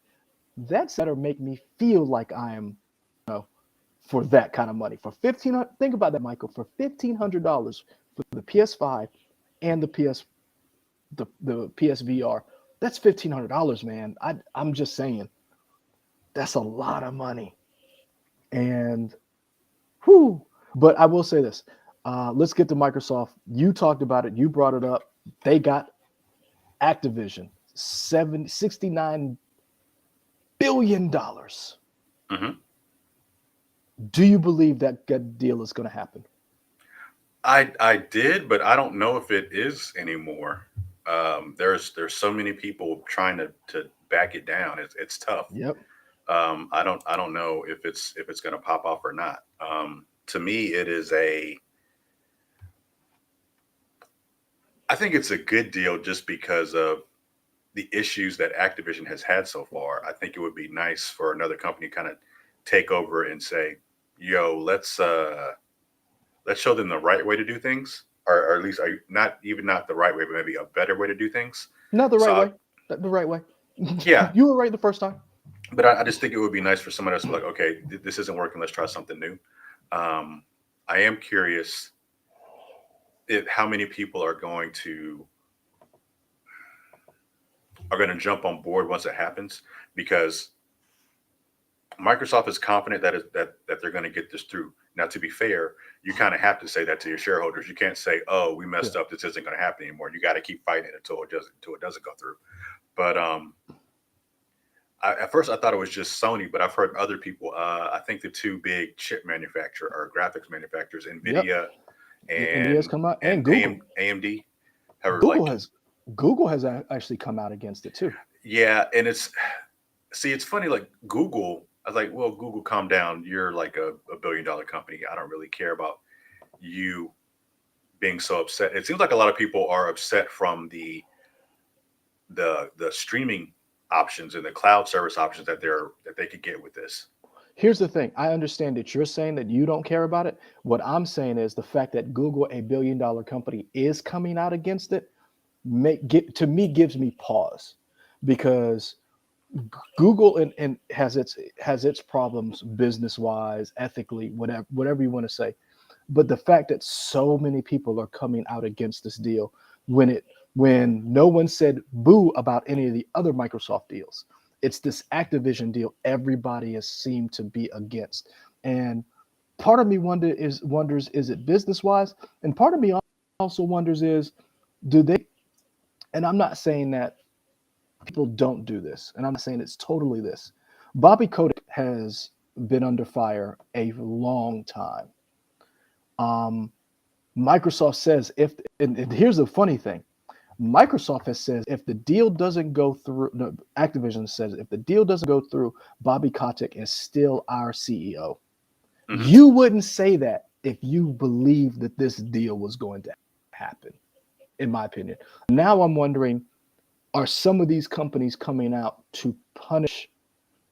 That's better make me feel like I am, for that kind of money. For $1,500, think about that, Michael. For $1,500 for the PS5 and the PSVR, that's $1,500, man. I'm just saying, that's a lot of money. And whew. But I will say this. Let's get to Microsoft. You talked about it. You brought it up. They got Activision, $69 billion. Do you believe that deal is going to happen? I did, but I don't know if it is anymore. There's so many people trying to back it down. It's tough. Yep. I don't know if it's going to pop off or not. To me, it is I think it's a good deal just because of the issues that Activision has had so far. I think it would be nice for another company to kind of take over and say, "Yo, let's show them the right way to do things, or at least not the right way, but maybe a better way to do things." Not the right way. The right way. Yeah, you were right the first time. But I just think it would be nice for somebody else to be like, okay, this isn't working. Let's try something new. I am curious how many people are going to jump on board once it happens, because Microsoft is confident that they're going to get this through. Now, to be fair, you kind of have to say that to your shareholders. You can't say, "Oh, we messed Yeah. up. This isn't going to happen anymore." You got to keep fighting it until it doesn't go through. But at first I thought it was just Sony, but I've heard other people. I think the two big chip manufacturer or graphics manufacturers, Yep. Nvidia Nvidia's and come out, and and Google. AMD, have Google like, has Google has actually come out against it too. yeah. And it's funny. Like Google, I was like, well, Google, calm down. You're like a $1 billion company. I don't really care about you being so upset. It seems like a lot of people are upset from the streaming options and the cloud service options that they could get with this. Here's the thing. I understand that you're saying that you don't care about it. What I'm saying is the fact that Google, a $1 billion company, is coming out against it, to me gives me pause, because Google and has its problems business wise, ethically, whatever you want to say. But the fact that so many people are coming out against this deal when no one said boo about any of the other Microsoft deals, it's this Activision deal everybody has seemed to be against. And part of me wonders, is it business wise? And part of me also wonders is, do they, and I'm not saying that people don't do this, and I'm not saying it's totally this. Bobby Kotick has been under fire a long time. Microsoft says and here's the funny thing. Microsoft has said if the deal doesn't go through, no, Activision says if the deal doesn't go through, Bobby Kotick is still our CEO. Mhm. You wouldn't say that if you believed that this deal was going to happen, in my opinion. Now I'm wondering, are some of these companies coming out to punish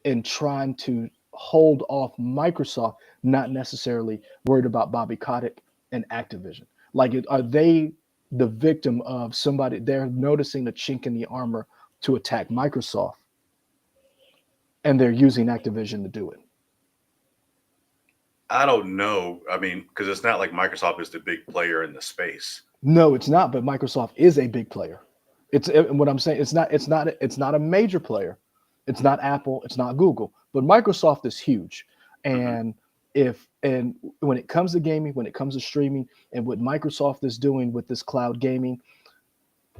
and trying to hold off Microsoft, not necessarily worried about Bobby Kotick and Activision? Like, are they the victim of somebody? They're noticing the chink in the armor to attack Microsoft, and they're using Activision to do it. I don't know. I mean, because it's not like Microsoft is the big player in the space. No, it's not. But Microsoft is a big player. It's what I'm saying. It's not a major player. It's not Apple. It's not Google. But Microsoft is huge. Hmm. And when it comes to gaming, when it comes to streaming, and what Microsoft is doing with this cloud gaming,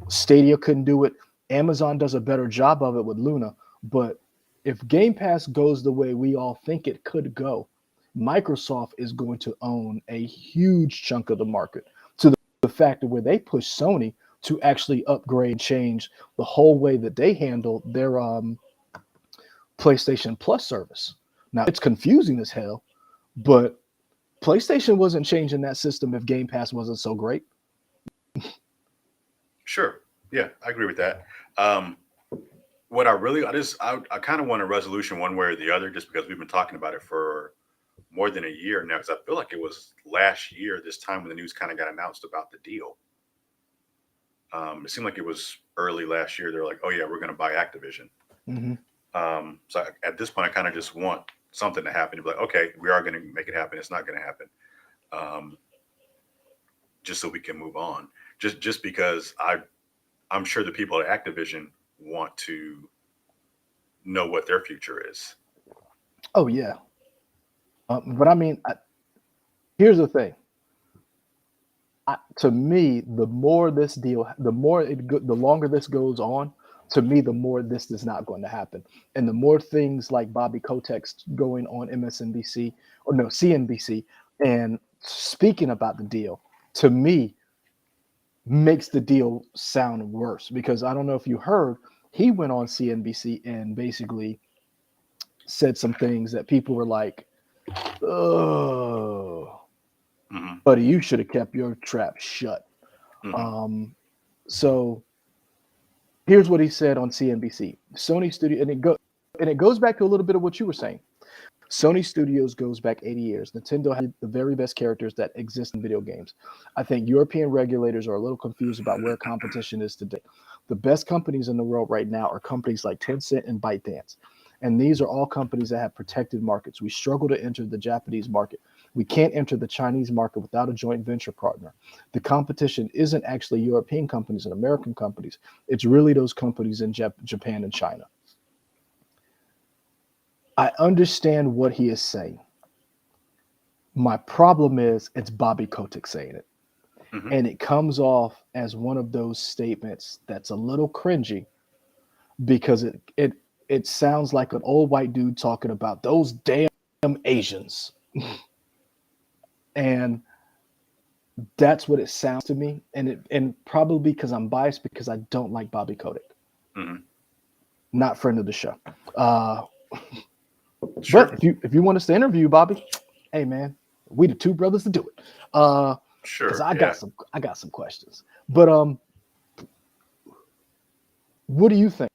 Stadia couldn't do it. Amazon does a better job of it with Luna. But if Game Pass goes the way we all think it could go, Microsoft is going to own a huge chunk of the market, to the fact that where they push Sony to actually upgrade and change the whole way that they handle their PlayStation Plus service. Now it's confusing as hell, but PlayStation wasn't changing that system if Game Pass wasn't so great. Sure. Yeah, I agree with that. Um, what I kind of want a resolution one way or the other, just because we've been talking about it for more than a year now. Because I feel like it was last year this time when the news kind of got announced about the deal. It seemed like it was early last year. They're like, "Oh yeah, we're going to buy Activision." Mm-hmm. So at this point, I kind of just want something to happen. To be like, okay, we are going to make it happen. It's not going to happen, um, just so we can move on. Just because I'm sure the people at Activision want to know what their future is. Oh yeah, but I mean, here's the thing. To me, the more this deal, the longer this goes on, to me, the more this is not going to happen, and the more things like Bobby Kotick's going on MSNBC, or no, CNBC, and speaking about the deal, to me, makes the deal sound worse, because I don't know if you heard, he went on CNBC and basically said some things that people were like, "Oh, Hmm. buddy, you should have kept your trap shut." Hmm. Um, so here's what he said on CNBC. Sony Studio, and it goes back to a little bit of what you were saying. Sony Studios goes back 80 years. Nintendo had the very best characters that exist in video games. I think European regulators are a little confused about where competition is today. The best companies in the world right now are companies like Tencent and ByteDance. And these are all companies that have protected markets. We struggle to enter the Japanese market. We can't enter the Chinese market without a joint venture partner. The competition isn't actually European companies and American companies. It's really those companies in Japan and China. I understand what he is saying. My problem is it's Bobby Kotick saying it. Mhm. And it comes off as one of those statements that's a little cringy because it sounds like an old white dude talking about those damn Asians. And that's what it sounds to me. And probably because I'm biased because I don't like Bobby Kotick. Mhm. Not friend of the show. Uh, Sure. but if you want us to interview Bobby, hey man, we the two brothers to do it. Because Sure. I Yeah. got some questions. But what do you think?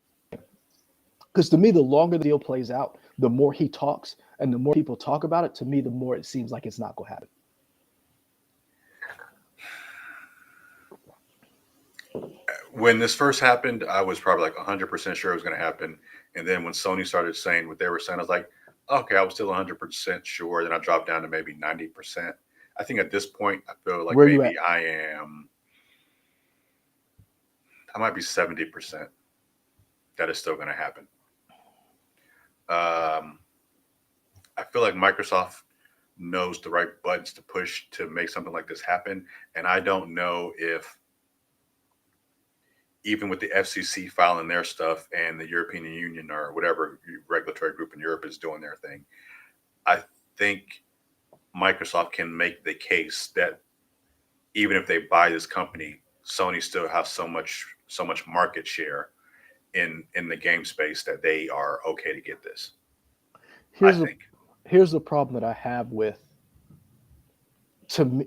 Because to me, the longer the deal plays out, the more he talks, and the more people talk about it. To me, the more it seems like it's not going to happen. When this first happened, I was probably like 100% sure it was going to happen. And then when Sony started saying what they were saying, I was like, okay, I was still 100% sure. Then I dropped down to maybe 90%. I think at this point, I feel like Where you at? maybe I might be 70% that is still going to happen. I feel like Microsoft knows the right buttons to push to make something like this happen. And I don't know if, even with the FCC filing their stuff and the European Union or whatever regulatory group in Europe is doing their thing, I think Microsoft can make the case that even if they buy this company, Sony still has so much market share in the game space that they are okay to get this. I Here's the think. here's the problem that I have with,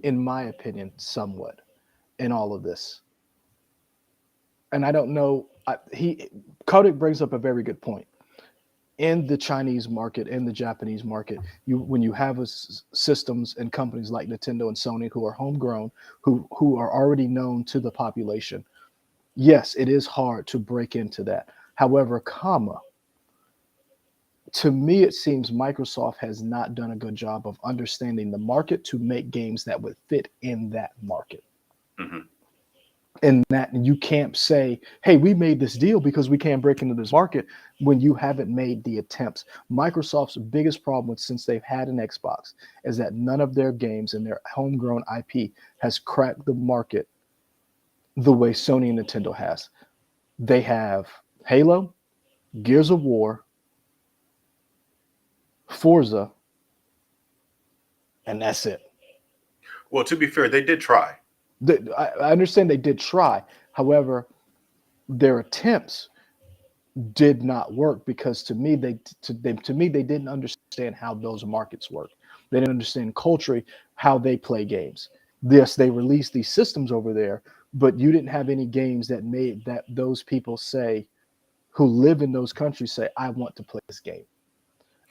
in my opinion, somewhat in all of this. And I don't know. Kotick brings up a very good point. In the Chinese market, in the Japanese market, when you have systems and companies like Nintendo and Sony who are homegrown, who are already known to the population, yes, it is hard to break into that. However, to me, it seems Microsoft has not done a good job of understanding the market to make games that would fit in that market. Hmm. And that you can't say, hey, we made this deal because we can't break into this market when you haven't made the attempts. Microsoft's biggest problem since they've had an Xbox is that none of their games and their homegrown IP has cracked the market the way Sony and Nintendo has. They have Halo, Gears of War, Forza, and that's it. Well, to be fair, they did try. I understand they did try. However, their attempts did not work because to me they didn't understand how those markets work. They didn't understand culturally how they play games. Yes, they released these systems over there, but you didn't have any games that made that those people say who live in those countries say, I want to play this game.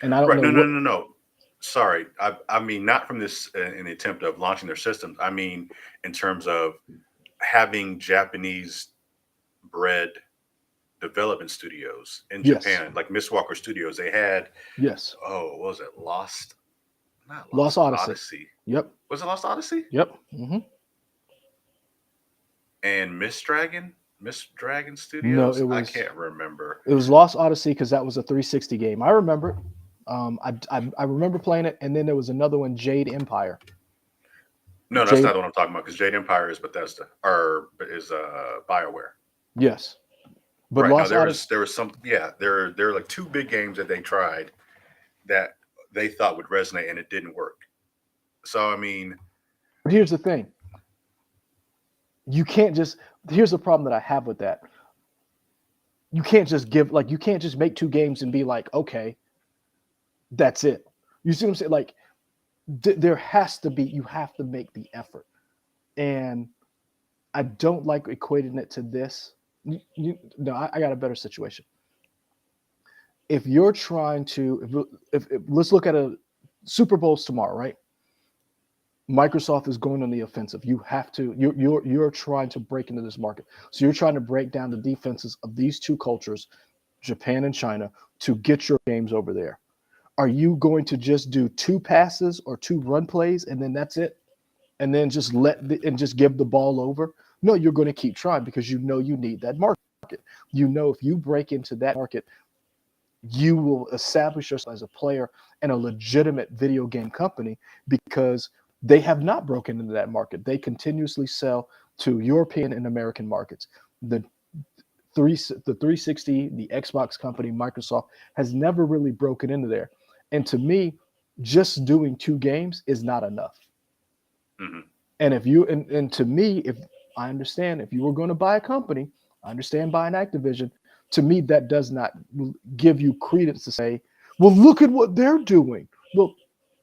And I don't Right. know No, no, what no, no. Sorry. I mean, not from this in the attempt of launching their systems. I mean, in terms of having Japanese bred development studios in yes, Japan, like Miss Walker Studios. They had, yes. oh, what was it? Not Lost Lost Odyssey. Odyssey. Yep. Was it Lost Odyssey? Yep. And Miss Dragon No, Studios? I can't remember. it was Lost Odyssey because that was a 360 game. I remember it. I remember playing it, and then there was another one, Jade Empire. No, that's not Jade, the one I'm talking about because Jade Empire is Bethesda or is BioWare. yes, but Right. No, Lost Odyssey. there was some, yeah, there are like two big games that they tried that they thought would resonate and it didn't work. So I mean, But here's the thing: you can't just. Here's the problem that I have with that. You can't just you can't just make two games and be like, okay, that's it. You see what I'm saying? Like, there has to be. You have to make the effort, and I don't like equating it to this. No, I got a better situation. If you're trying to, if let's look at a Super Bowl's tomorrow, right? Microsoft is going on the offensive. You have to. You're trying to break into this market. So you're trying to break down the defenses of these two cultures, Japan and China, to get your games over there. Are you going to just do two passes or two run plays and then that's it, and then just and just give the ball over? No, you're going to keep trying because you know you need that market. You know if you break into that market, you will establish yourself as a player and a legitimate video game company because they have not broken into that market. They continuously sell to European and American markets. The 360, the Xbox company, Microsoft, has never really broken into there. And to me, just doing 2 games is not enough. Mm-hmm. And if you and to me, if I understand, if you were going to buy a company, I understand buying Activision. To me, that does not give you credence to say, well, look at what they're doing. Well,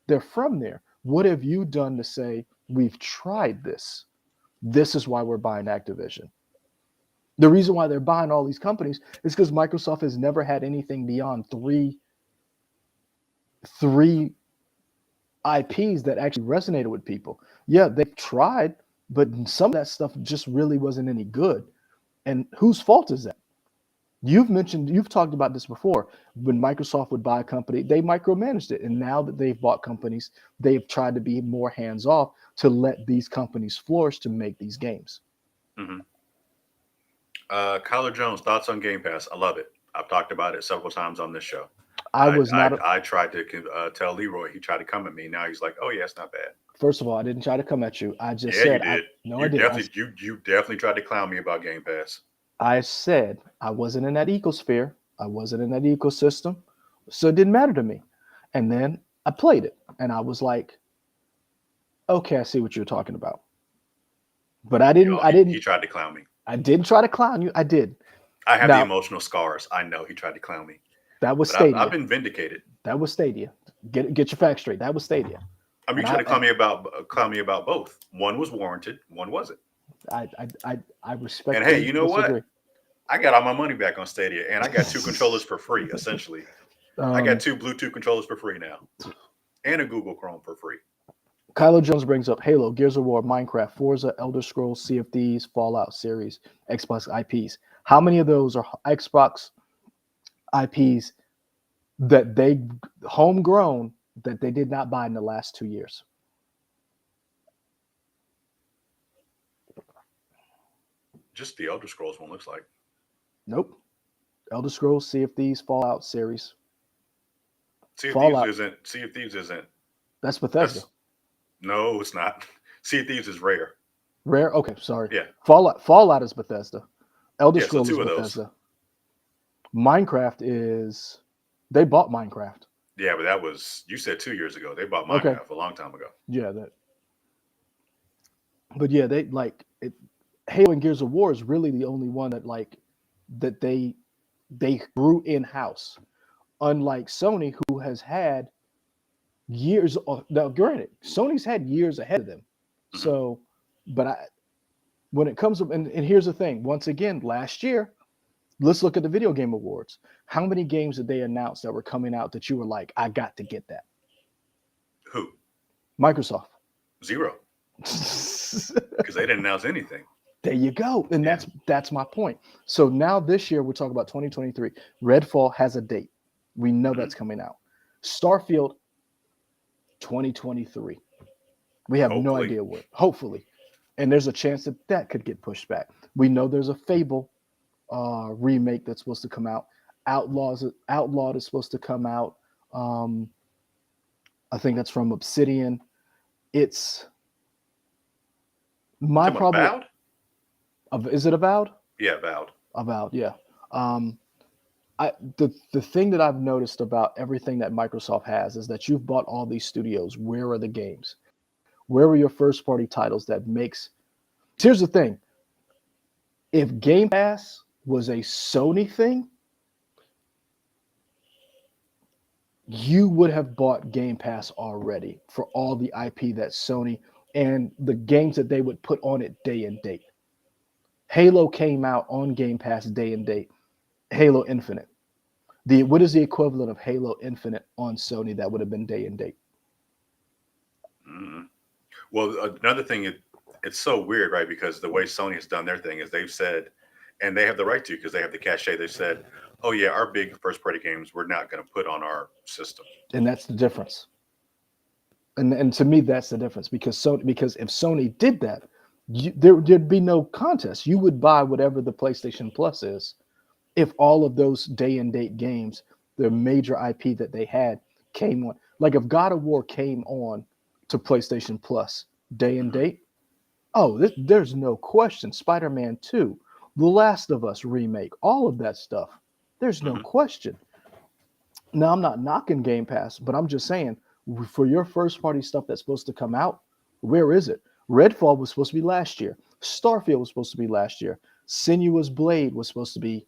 they're from there. What have you done to say, we've tried this? This is why we're buying Activision. The reason why they're buying all these companies is because Microsoft has never had anything beyond three IPs that actually resonated with people. Yeah, they've tried, but some of that stuff just really wasn't any good. And whose fault is that? You've talked about this before. When Microsoft would buy a company, they micromanaged it. And now that they've bought companies, they've tried to be more hands-off to let these companies flourish to make these games. Mm-hmm. Kyler Jones, thoughts on Game Pass? I love it. I've talked about it several times on this show. I tried to tell Leroy. He tried to come at me. Now he's like, "Oh yeah, it's not bad." First of all, I didn't try to come at you. I just said, you did. I did. You definitely tried to clown me about Game Pass. I said I wasn't in that ecosphere. I wasn't in that ecosystem, so it didn't matter to me. And then I played it, and I was like, "Okay, I see what you're talking about." But I didn't. He tried to clown me. I didn't try to clown you. I did. I have the emotional scars. I know he tried to clown me. That was Stadia. I've been vindicated. That was Stadia. Get your facts straight. That was Stadia. I mean, you tried to clown me about both. One was warranted. One wasn't. I respect. And hey, you know what? I got all my money back on Stadia, and I got 2 controllers for free. Essentially, I got 2 Bluetooth controllers for free now, and a Google Chrome for free. Kylo Jones brings up Halo, Gears of War, Minecraft, Forza, Elder Scrolls, Sea of Thieves, Fallout series, Xbox IPs. How many of those are Xbox IPs that they homegrown that they did not buy in the last 2 years? Just the Elder Scrolls one looks like. Nope. Elder Scrolls, Sea of Thieves, Fallout series. Sea of Thieves isn't. That's Bethesda. No, it's not. Sea of Thieves is Rare. Rare? Okay, sorry. Yeah. Fallout is Bethesda. Elder Scrolls so 2 is of Bethesda. Those. Minecraft is. They bought Minecraft. Yeah, but that was, you said 2 years ago. They bought Minecraft a long time ago. Yeah, that. But yeah, they like it. Halo and Gears of War is really the only one that they grew in house. Unlike Sony, who has had years. Now, granted, Sony's had years ahead of them. Mm-hmm. So, but when it comes up, and here's the thing. Once again, last year, let's look at the Video Game Awards. How many games did they announce that were coming out that you were like, I got to get that? Who? Microsoft. 0. Because they didn't announce anything. There you go. And that's my point. So now this year, we're talking about 2023. Redfall has a date. We know that's coming out. Starfield, 2023. We have no idea what. Hopefully. And there's a chance that could get pushed back. We know there's a Fable remake that's supposed to come out. Outlawed is supposed to come out. I think that's from Obsidian. It's my problem. Is it Avowed? Yeah, Avowed. Avowed, yeah. The thing that I've noticed about everything that Microsoft has is that you've bought all these studios. Where are the games? Where were your first party titles that makes? Here's the thing. If Game Pass was a Sony thing, you would have bought Game Pass already for all the IP that Sony and the games that they would put on it day and date. Halo came out on Game Pass day and date. Halo Infinite. What is the equivalent of Halo Infinite on Sony that would have been day and date? Mm-hmm. Well, another thing, it's so weird, right? Because the way Sony has done their thing is they've said, and they have the right to because they have the cachet. They've said, oh yeah, our big first-party games we're not going to put on our system. And that's the difference. And to me, that's the difference because if Sony did that, there'd be no contest. You would buy whatever the PlayStation Plus is if all of those day and date games, the major IP that they had, came on. Like if God of War came on to PlayStation Plus day and Mhm. date, oh, there's no question. Spider-Man 2, The Last of Us remake, all of that stuff. There's no Mhm. question. Now, I'm not knocking Game Pass, but I'm just saying for your first party stuff that's supposed to come out, where is it? Redfall was supposed to be last year. Starfield was supposed to be last year. Sinuous Blade was supposed to be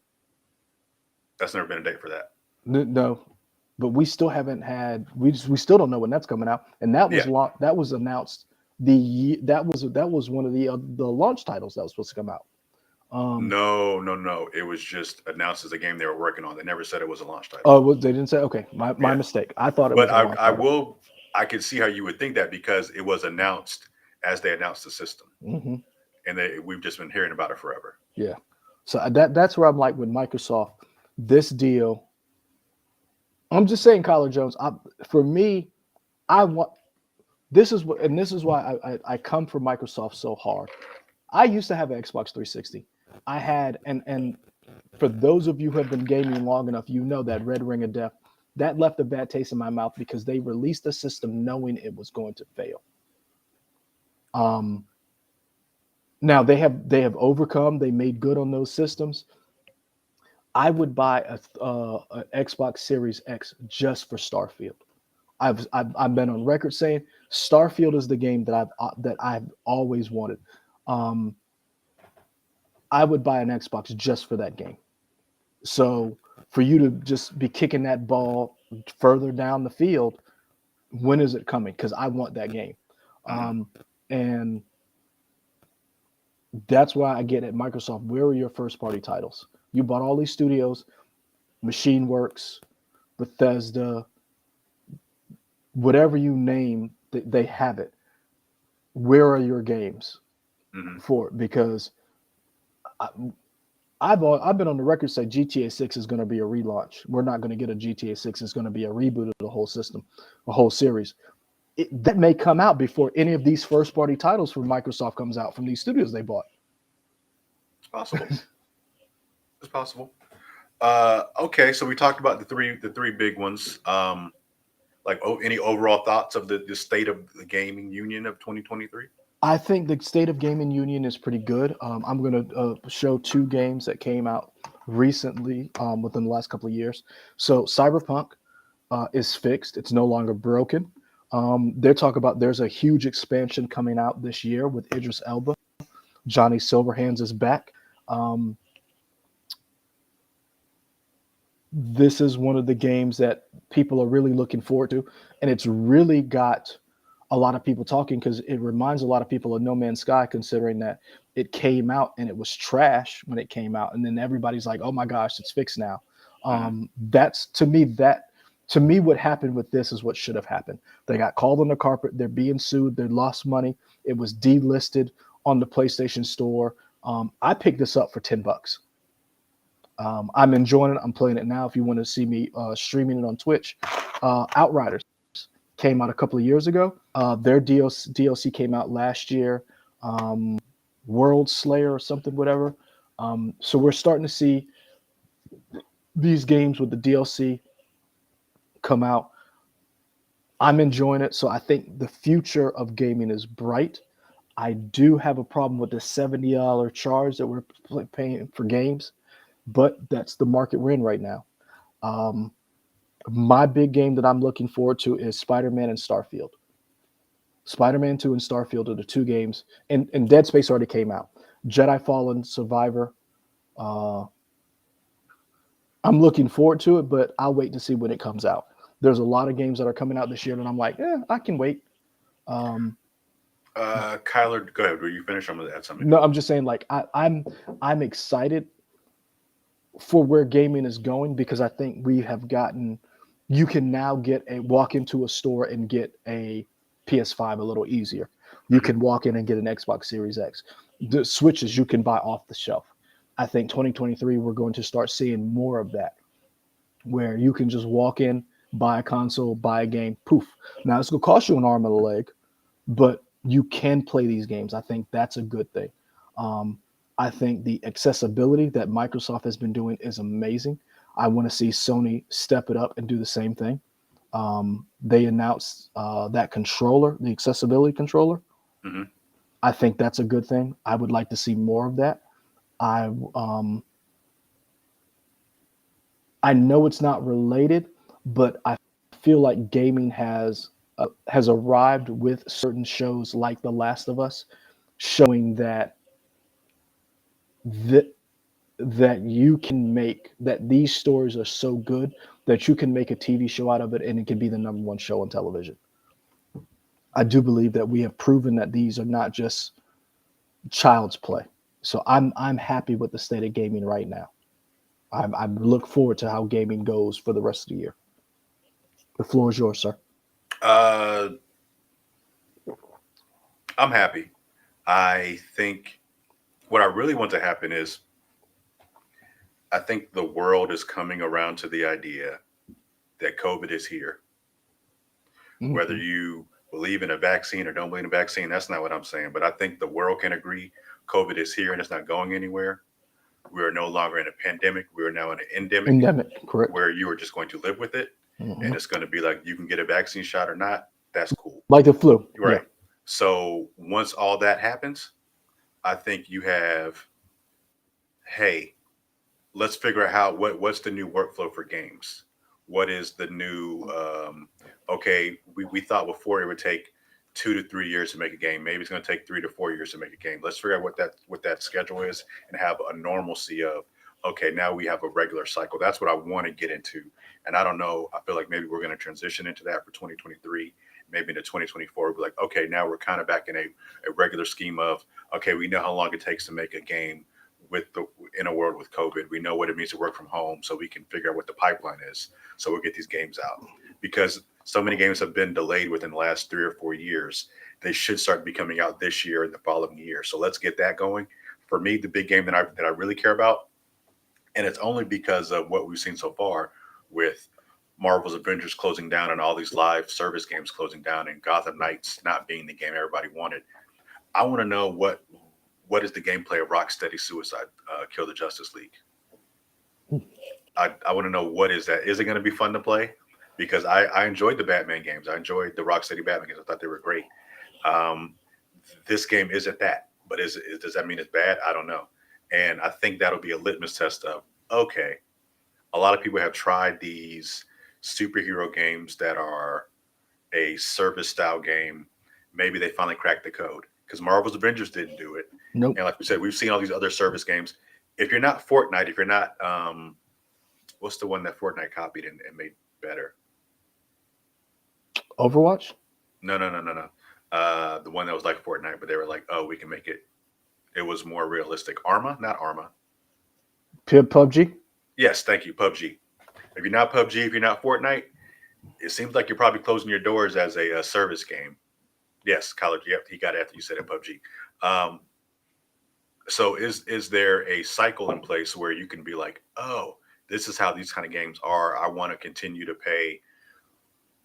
That's never been a date for that. no, but we still haven't had. We still don't know when that's coming out, and that was Yeah. that was announced that was one of the launch titles that was supposed to come out. No. It was just announced as a game they were working on. They never said it was a launch title. Oh, they didn't say. Okay, my Yeah. mistake. I thought it But was a launch title. I could see how you would think that because it was announced as they announced the system, Hmm. and we've just been hearing about it forever. Yeah. So that's where I'm like with Microsoft. This deal. I'm just saying, Kyler Jones. For me, I want. This is what, and this is why I come for Microsoft so hard. I used to have an Xbox 360. I had and for those of you who have been gaming long enough, you know that Red Ring of Death that left a bad taste in my mouth because they released the system knowing it was going to fail. Um, Now they have overcome. They made good on those systems. I would buy a Xbox Series X just for Starfield. I've been on record saying Starfield is the game that I've always wanted. Um, I would buy an Xbox just for that game. So for you to just be kicking that ball further down the field, when is it coming? Because I want that game. Mhm. And that's why I get at Microsoft. Where are your first party titles? You bought all these studios, Machine Works, Bethesda, whatever you name, they have it. Where are your games Mhm. for it? Because I, I've been on the record say GTA 6 is going to be a relaunch. We're not going to get a GTA 6. It's going to be a reboot of the whole system, a whole series. That may come out before any of these first party titles from Microsoft comes out from these studios they bought. It's possible. It's possible. Okay, so we talked about the three big ones. Any overall thoughts of the state of the gaming union of 2023? I think the state of gaming union is pretty good. I'm going to show two games that came out recently within the last couple of years. So Cyberpunk is fixed. It's no longer broken. They're talking about there's a huge expansion coming out this year with Idris Elba. Johnny Silverhands is back. Um, this is one of the games that people are really looking forward to, and it's really got a lot of people talking because it reminds a lot of people of No Man's Sky, considering that it came out and it was trash when it came out, and then everybody's like, "Oh my gosh, it's fixed now." Mhm. That's to me what happened with this is what should have happened. They got called on the carpet. They're being sued. They lost money. It was delisted on the PlayStation Store. I picked this up for $10. I'm enjoying it. I'm playing it now. If you want to see me streaming it on Twitch, Outriders came out a couple of years ago. Their DLC came out last year. World Slayer or something, whatever. So we're starting to see these games with the DLC come out. I'm enjoying it. So I think the future of gaming is bright. I do have a problem with the $70 charge that we're paying for games, but that's the market we're in right now. Um, my big game that I'm looking forward to is Spider-Man and Starfield. Spider-Man 2 and Starfield are the two games, and Dead Space already came out. Jedi Fallen Survivor. Uh, I'm looking forward to it, but I'll wait to see when it comes out. There's a lot of games that are coming out this year, and I'm like, I can wait. Um, Kyler, go ahead. Were you finished? I'm going to add something no, to it. I'm just saying, like, I'm excited for where gaming is going because I think we have gotten. You can now walk into a store and get a PS5 a little easier. You Mhm. can walk in and get an Xbox Series X. The Switches you can buy off the shelf. I think 2023 we're going to start seeing more of that, where you can just walk in, buy a console, buy a game, poof. Now it's gonna cost you an arm and a leg, but you can play these games. I think that's a good thing. Um, I think the accessibility that Microsoft has been doing is amazing. I want to see Sony step it up and do the same thing. They announced that controller, the accessibility controller. Mhm. I think that's a good thing. I would like to see more of that. I I know it's not related, but I feel like gaming has arrived with certain shows like The Last of Us, showing that that you can make that these stories are so good that you can make a TV show out of it and it can be the number one show on television. I do believe that we have proven that these are not just child's play. So I'm happy with the state of gaming right now. I look forward to how gaming goes for the rest of the year. The floor is yours, sir. Uh, I'm happy. I think what I really want to happen is I think the world is coming around to the idea that COVID is here. Whether Mm-hmm. you believe in a vaccine or don't believe in a vaccine, that's not what I'm saying. But I think the world can agree COVID is here and it's not going anywhere. We are no longer in a pandemic. We are now in an endemic Endemic, correct? where you are just going to live with it. Hmm. And it's going to be like you can get a vaccine shot or not. That's cool. Like the flu. Yeah. Right. So once all that happens, I think you have, hey, let's figure out what's the new workflow for games. What is the new okay, we thought before it would take 2 to 3 years to make a game. Maybe it's going to take 3 to 4 years to make a game. Let's figure out what that schedule is and have a normalcy of okay, now we have a regular cycle. That's what I want to get into. And I don't know, I feel like maybe we're going to transition into that for 2023, maybe into 2024. Be like, okay, now we're kind of back in a regular scheme of okay, we know how long it takes to make a game with the in a world with COVID. We know what it means to work from home, so we can figure out what the pipeline is. So we'll get these games out because so many games have been delayed within the last 3 or 4 years. They should start be coming out this year and the following year. So let's get that going. For me, the big game that I really care about, and it's only because of what we've seen so far with Marvel's Avengers closing down and all these live service games closing down and Gotham Knights not being the game everybody wanted. I want to know what is the gameplay of Rocksteady Suicide Kill the Justice League. I want to know what is that. Is it going to be fun to play? Because I enjoyed the Batman games. I enjoyed the Rocksteady Batman games. I thought they were great. Um, this game isn't that, but does that mean it's bad? I don't know. And I think that'll be a litmus test of okay. A lot of people have tried these superhero games that are a service style game. Maybe they finally cracked the code because Marvel's Avengers didn't do it. Nope. And like we said, we've seen all these other service games. If you're not Fortnite, if you're not, what's the one that Fortnite copied and made better? Overwatch? No, no, no, no, no. The one that was like Fortnite, but they were like, oh, we can make it. It was more realistic. Arma, not Arma. PUBG? Yes, thank you, PUBG. If you're not PUBG, if you're not Fortnite, it seems like you're probably closing your doors as a service game. Yes, college. Yep, he got it after you said it, PUBG. So is there a cycle in place where you can be like, oh, this is how these kind of games are. I want to continue to pay,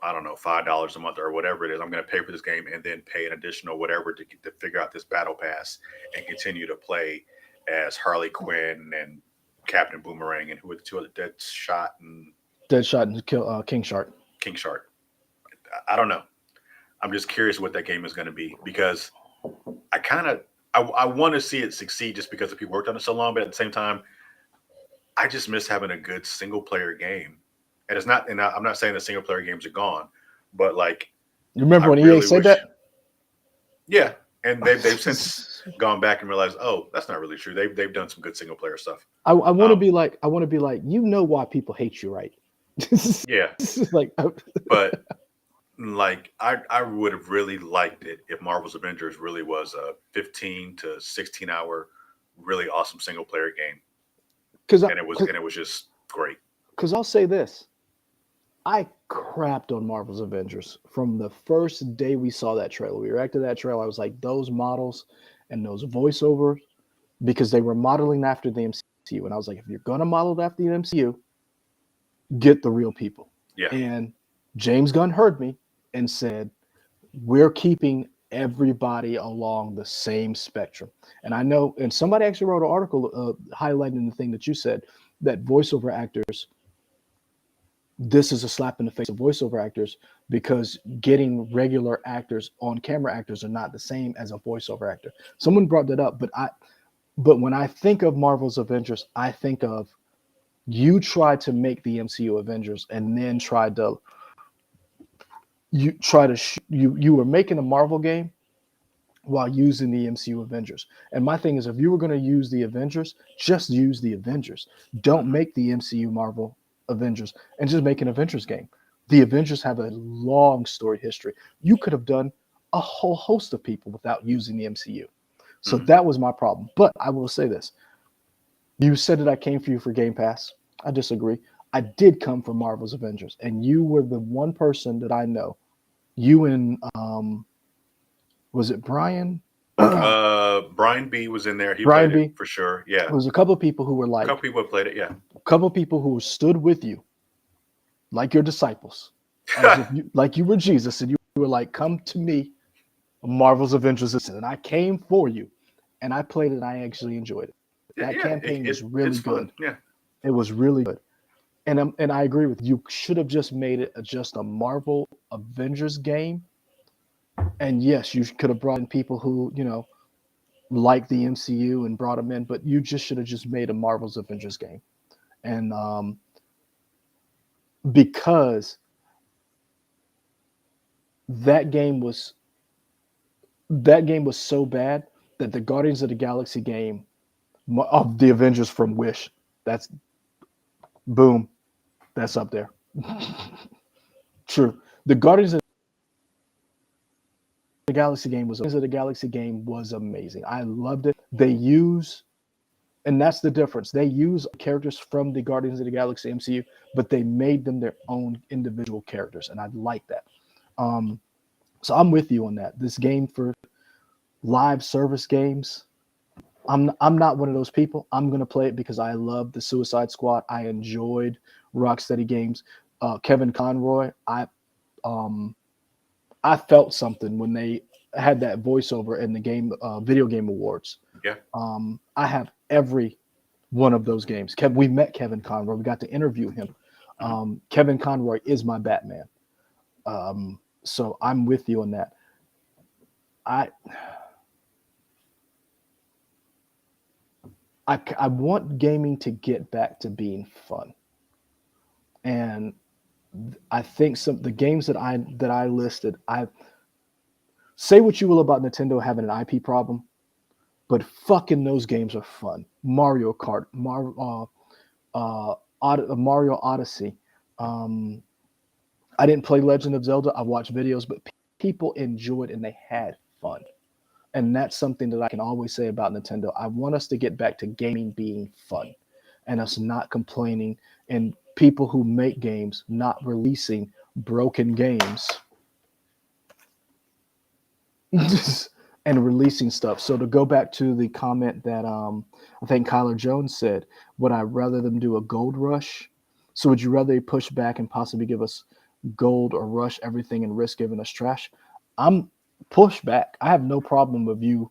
I don't know, $5 a month or whatever it is. I'm going to pay for this game and then pay an additional whatever to figure out this battle pass and continue to play as Harley Quinn and Captain Boomerang and who are the two other Deadshot and Deadshot and kill, King Shark. King Shark. I don't know. I'm just curious what that game is going to be because I want to see it succeed just because the people worked on it so long, but at the same time, I just miss having a good single player game. And it's not, and I'm not saying the single player games are gone, but like, You remember I when EA really said wish, that? yeah. And they've since gone back and realized, oh, that's not really true. They've done some good single player stuff. I want to Um, be like, you know why people hate you, right? yeah, like, but like I would have really liked it if Marvel's Avengers really was a 15 to 16 hour, really awesome single player game, because and it was just great. I'll say this. I crapped on Marvel's Avengers from the first day we saw that trailer. We reacted to that trailer. I was like, those models and those voiceovers, because they were modeling after the MCU. And I was like, if you're going to model after the MCU, get the real people. Yeah, And James Gunn heard me and said, we're keeping everybody along the same spectrum. And I know, and somebody actually wrote an article highlighting the thing that you said, that voiceover actors this is a slap in the face of voiceover actors because getting regular actors, on camera actors, are not the same as a voiceover actor. Someone brought that up, but when I think of Marvel's Avengers, I think of you tried to make the MCU Avengers and then you were making a Marvel game while using the MCU Avengers. And my thing is, if you were going to use the Avengers, just use the Avengers. Don't make the MCU Marvel Avengers and just make an Avengers game. The Avengers have a long story history. You could have done a whole host of people without using the MCU. So that was my problem. But I will say this. You said that I came for you for Game Pass. I disagree. I did come for Marvel's Avengers, and you were the one person that I know. You and was it Brian? Brian B was in there. He Brian played B. it for sure. Yeah. There was a couple of people who were A like, couple people have played it. Yeah. a couple of people who stood with you, like your disciples, as if like you were Jesus, and you were like, "Come to me, Marvel's Avengers," and I came for you, and I played it. And I actually enjoyed it. That Yeah, campaign was really it's good. fun. Yeah. It was really good. And I agree with you. You should have just made it just a Marvel Avengers game. And yes, you could have brought in people who, like the MCU and brought them in, but you just should have just made a Marvel's Avengers game. And because that game was so bad that the Guardians of the Galaxy game of the Avengers from Wish, that's boom, that's up there. True. The Guardians of the Galaxy game was amazing. I loved it. And that's the difference. They use characters from the Guardians of the Galaxy MCU, but they made them their own individual characters, and I like that. So I'm with you on that. This game for live service games, I'm not one of those people. I'm gonna play it because I love the Suicide Squad. I enjoyed Rocksteady Games. Kevin Conroy, I felt something when they had that voiceover in the game video game awards. Yeah. I have every one of those games. We met Kevin Conroy. We got to interview him. Kevin Conroy is my Batman. So I'm with you on that. I want gaming to get back to being fun, and I think the games that I listed, I say what you will about Nintendo having an IP problem, but fucking those games are fun. Mario Kart, Mario Odyssey. I didn't play Legend of Zelda. I watched videos, but people enjoyed and they had fun. And that's something that I can always say about Nintendo. I want us to get back to gaming being fun and us not complaining, and people who make games not releasing broken games and releasing stuff. So to go back to the comment that I think Kyler Jones said, would I rather them do a gold rush? So would you rather they push back and possibly give us gold or rush everything and risk giving us trash? I'm push back. I have no problem with you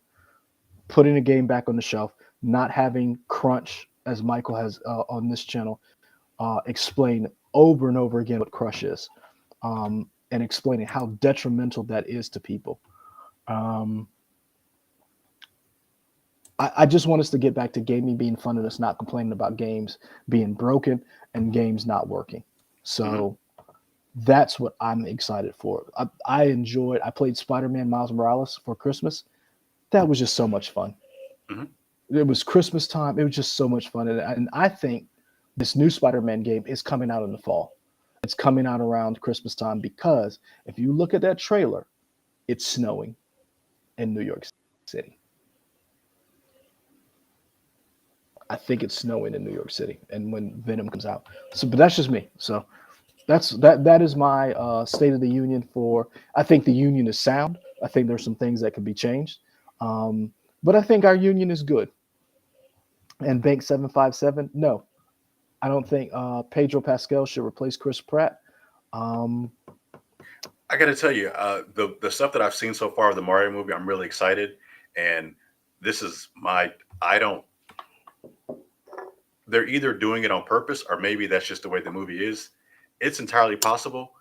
putting a game back on the shelf, not having crunch, as Michael has on this channel, explain over and over again what crush is, and explaining how detrimental that is to people. I just want us to get back to gaming being fun and us not complaining about games being broken and games not working. So that's what I'm excited for. I played Spider-Man Miles Morales for Christmas. That was just so much fun. It was Christmas time. It was just so much fun. And I think this new Spider-Man game is coming out in the fall. It's coming out around Christmas time because if you look at that trailer, it's snowing in New York City. I think it's snowing in New York City, and when Venom comes out. So, but that's just me. So that is my State of the Union for. I think the union is sound. I think there's some things that could be changed, but I think our union is good. And Bank 757, no, I don't think Pedro Pascal should replace Chris Pratt. I got to tell you, the stuff that I've seen so far of the Mario movie, I'm really excited. And this is they're either doing it on purpose or maybe that's just the way the movie is. it's entirely possible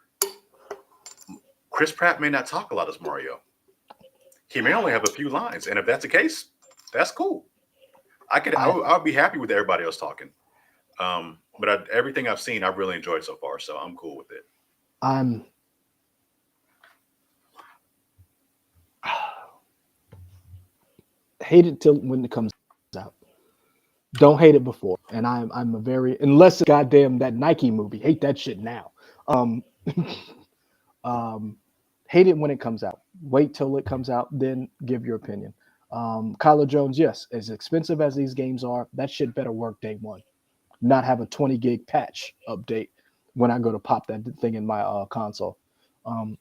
Chris Pratt may not talk a lot as Mario. He may only have a few lines, and if that's the case, that's cool. I would be happy with everybody else talking. But everything I've seen, I've really enjoyed so far, so I'm cool with it. I'm hate it till when it comes out. Don't hate it before. And I'm a very unless it's goddamn that Nike movie. Hate that shit now. Um, hate it when it comes out. Wait till it comes out, then give your opinion. Kyler Jones, yes, as expensive as these games are, that shit better work day one. Not have a 20 gig patch update when I go to pop that thing in my console.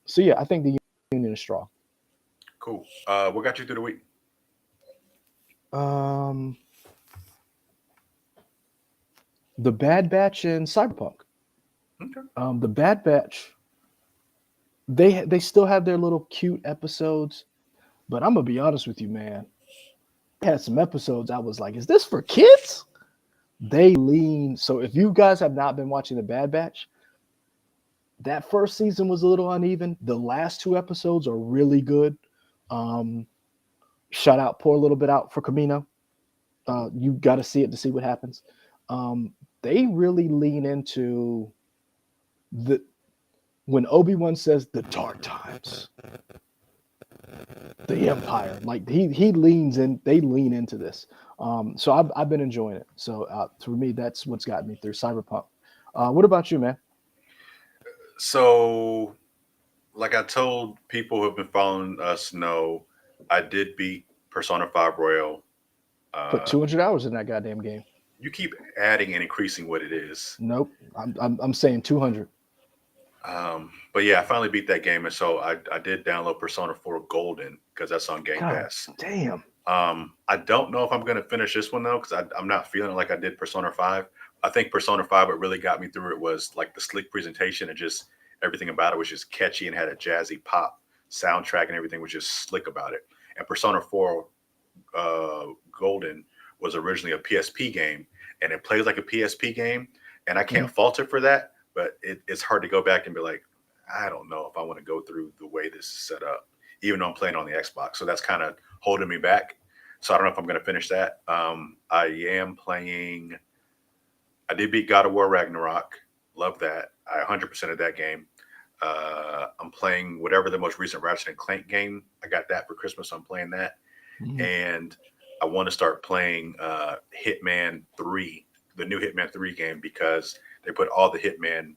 So yeah, I think the union is strong. Cool. What got you through the week? Um, the Bad Batch and Cyberpunk. Okay. The Bad Batch, they still have their little cute episodes, but I'm gonna be honest with you, man. They had some episodes I was like, is this for kids? They lean. So if you guys have not been watching the Bad Batch, that first season was a little uneven. The last two episodes are really good. Shout out, pour a little bit out for Camino. You got to see it to see what happens. They really lean into the when Obi-Wan says the dark times, the Empire. Like he leans in. They lean into this. So I've been enjoying it. So for me, that's what's gotten me through Cyberpunk. What about you, man? So, like I told people who have been following us know, I did beat Persona 5 Royal. Put 200 hours in that goddamn game. You keep adding and increasing what it is. Nope. I'm saying 200. But yeah, I finally beat that game, and so I did download Persona 4 Golden because that's on Game God Pass. damn. I don't know if I'm going to finish this one though because I'm not feeling like I did Persona 5. I think Persona 5, what really got me through it was like the slick presentation and just everything about it was just catchy and had a jazzy pop soundtrack and everything was just slick about it. And Persona 4 Golden was originally a PSP game and it plays like a PSP game. And I can't fault it for that, but it's hard to go back and be like, I don't know if I want to go through the way this is set up, even though I'm playing on the Xbox. So that's kind of holding me back. So I don't know if I'm going to finish that. I am playing. I did beat God of War Ragnarok. Love that. I 100% of that game. I'm playing whatever the most recent Ratchet and Clank game. I got that for Christmas. So I'm playing that. And I want to start playing Hitman 3, the new Hitman 3 game, because they put all the Hitman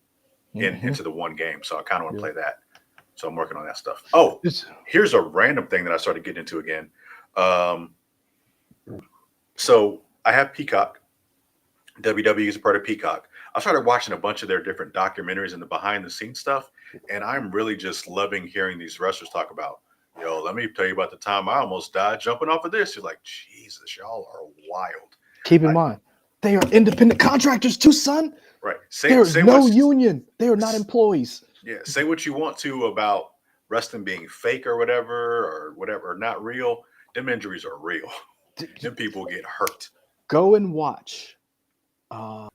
into the one game. So I kind of want to play that. So I'm working on that stuff. Oh, here's a random thing that I started getting into again. So I have Peacock. WWE is a part of Peacock. I started watching a bunch of their different documentaries and the behind the scenes stuff. And I'm really just loving hearing these wrestlers talk about, yo, let me tell you about the time I almost died jumping off of this. You're like, Jesus, y'all are wild. Keep in mind, they are independent contractors too, son. Right. There is no union. They are not employees. Yeah. Say what you want to about wrestling being fake or whatever, or not real. Them injuries are real. Them people get hurt. Go and watch on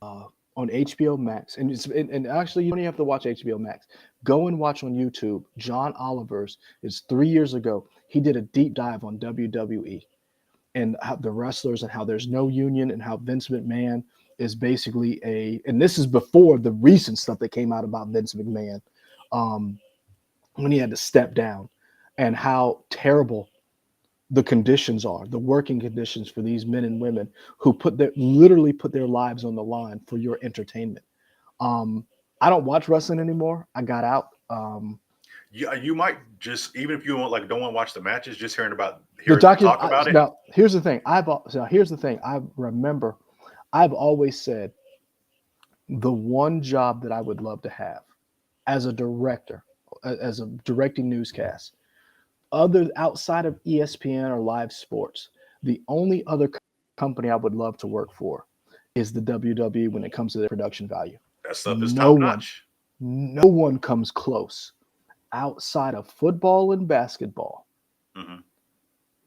HBO Max. And actually, you don't even have to watch HBO Max. Go and watch on YouTube. John Oliver's, it's 3 years ago. He did a deep dive on WWE and how the wrestlers and how there's no union and how Vince McMahon is basically and this is before the recent stuff that came out about Vince McMahon when he had to step down and how terrible the conditions are, the working conditions for these men and women who literally put their lives on the line for your entertainment. I don't watch wrestling anymore. I got out. You might just, even if you don't want to watch the matches, just hearing Talk about it. Now, here's the thing. I remember I've always said the one job that I would love to have as a director, as a directing newscast, outside of ESPN or live sports, the only other company I would love to work for is the WWE when it comes to their production value. That stuff is top notch. No one comes close outside of football and basketball. The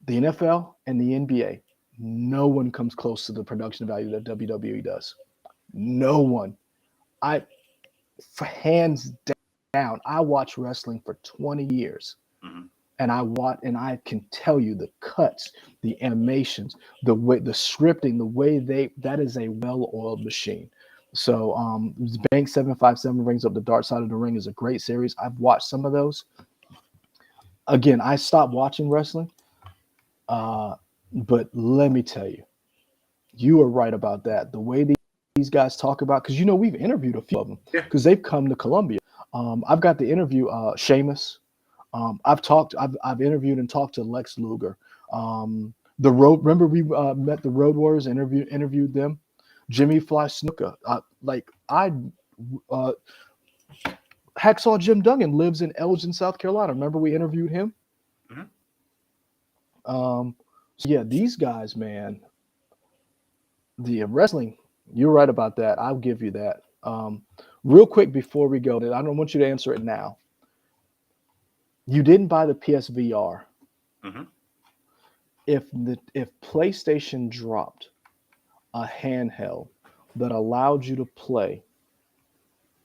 NFL and the NBA, no one comes close to the production value that WWE does. No one. hands down. I watched wrestling for 20 years. Hmm. And I can tell you the cuts, the animations, the way, the scripting, the way that is a well-oiled machine. So Bank 757 Rings Up the Dark Side of the Ring is a great series. I've watched some of those. Again, I stopped watching wrestling, but let me tell you, you are right about that. The way these guys talk about, because we've interviewed a few of them Yeah. because they've come to Columbia. I've got the interview Sheamus. I've interviewed and talked to Lex Luger. The Road. Remember we met the Road Warriors. Interviewed them. Jimmy Fly Snuka. Hacksaw Jim Duggan lives in Elgin, South Carolina. Remember we interviewed him. Mhm. So yeah, these guys, man. The wrestling. You're right about that. I'll give you that. Real quick before we go, I don't want you to answer it now. You didn't buy the PSVR. Hmm. If PlayStation dropped a handheld that allowed you to play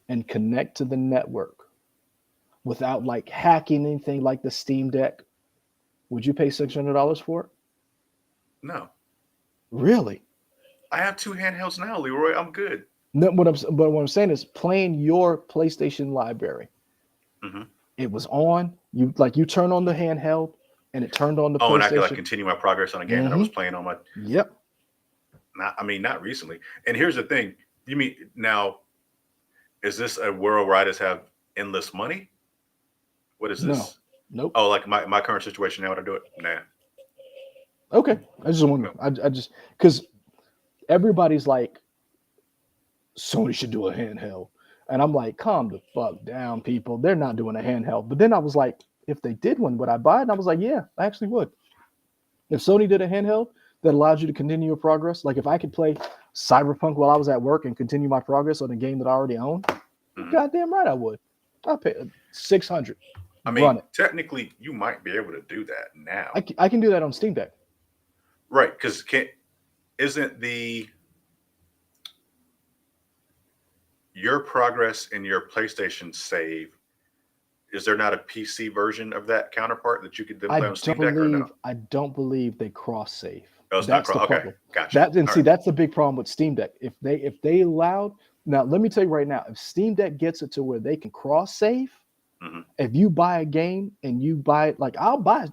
and connect to the network without like hacking anything like the Steam Deck, would you pay $600 for it? No, Really? I have two handhelds now, Leroy. I'm good. No, what I'm saying is playing your PlayStation library. Hmm. It was on. You turn on the handheld and it turned on the Oh, and I could like PlayStation. continue my progress on a game that I was playing on my. Yep. Not recently. And here's the thing. You mean now? Is this a world where I just have endless money? What is No. this? Nope. Oh, like my current situation now, would I do it? Nah. Okay. I just wonder. I just because everybody's like, Sony should do a handheld. And I'm like, calm the fuck down, people. They're not doing a handheld. But then I was like, if they did one, would I buy it? And I was like, yeah, I actually would. If Sony did a handheld that allows you to continue your progress, like if I could play Cyberpunk while I was at work and continue my progress on a game that I already own, goddamn right I would. I'll pay $600. I Run mean, it. technically, you might be able to do that now, I can do that on Steam Deck. right? Because isn't your progress in your PlayStation save? Is there not a PC version of that counterpart that you could then play on Steam Deck or no? I don't believe they cross save. Oh, it's not That's the okay, problem. gotcha. That and All see, right. that's the big problem with Steam Deck. If they allowed, now let me tell you right now, if Steam Deck gets it to where they can cross save, Mhm. if you buy a game and you buy it, like I'll buy.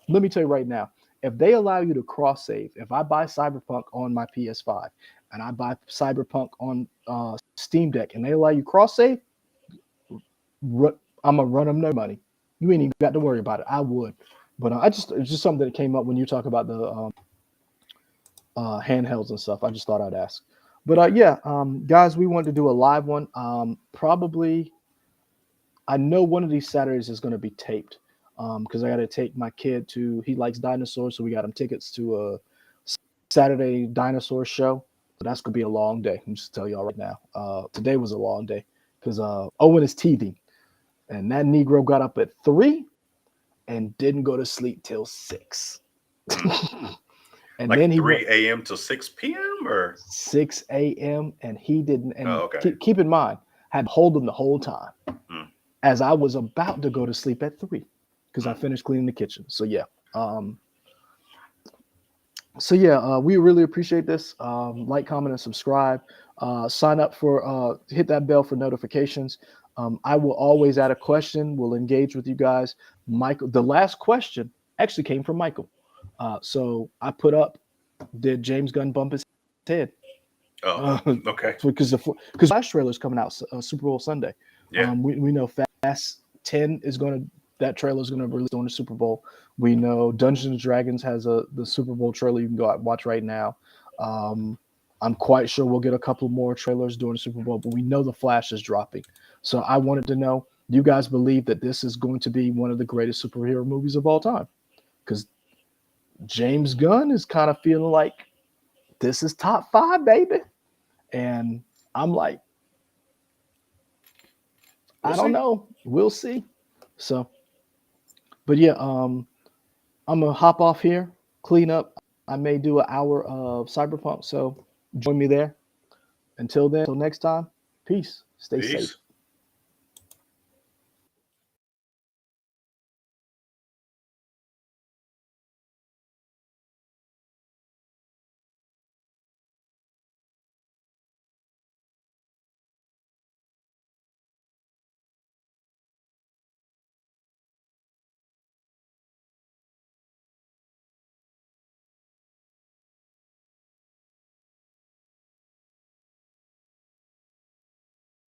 Let me tell you right now, if they allow you to cross save, if I buy Cyberpunk on my PS5 and I buy Cyberpunk on Steam Deck and they allow you cross save, I'm gonna run them no money. You ain't even got to worry about it. I would, but it's just something that came up when you talk about the handhelds and stuff. I just thought I'd ask. But yeah, guys, we wanted to do a live one. Probably, I know one of these Saturdays is going to be taped because I got to take my kid to. He likes dinosaurs, so we got him tickets to a Saturday dinosaur show. So that's gonna be a long day. I'm just tell y'all right now. Today was a long day because Owen is teething. And that Negro got up at 3 and didn't go to sleep till 6. And Like then he 3 went a.m. till 6 p.m. or 6 a.m. and he didn't. And okay. keep in mind, had hold him the whole time Mm. as I was about to go to sleep at 3 because I finished cleaning the kitchen. So yeah. We really appreciate this. Like, comment, and subscribe. Sign up for hit that bell for notifications. I will always add a question. We'll engage with you guys. Michael, the last question actually came from Michael. So I put up, did James Gunn bump his head? Oh, okay. Because Flash trailer is coming out Super Bowl Sunday. Yeah. We know Fast 10 is that trailer is going to release during the Super Bowl. We know Dungeons and Dragons has the Super Bowl trailer you can go out and watch right now. I'm quite sure we'll get a couple more trailers during the Super Bowl, but we know the Flash is dropping. So I wanted to know, do you guys believe that this is going to be one of the greatest superhero movies of all time? Because James Gunn is kind of feeling like this is top 5, baby. And I'm like, I don't know. We'll see. So, but yeah, I'm gonna hop off here, clean up. I may do an hour of Cyberpunk, so join me there. Until then, until next time, peace. Stay safe.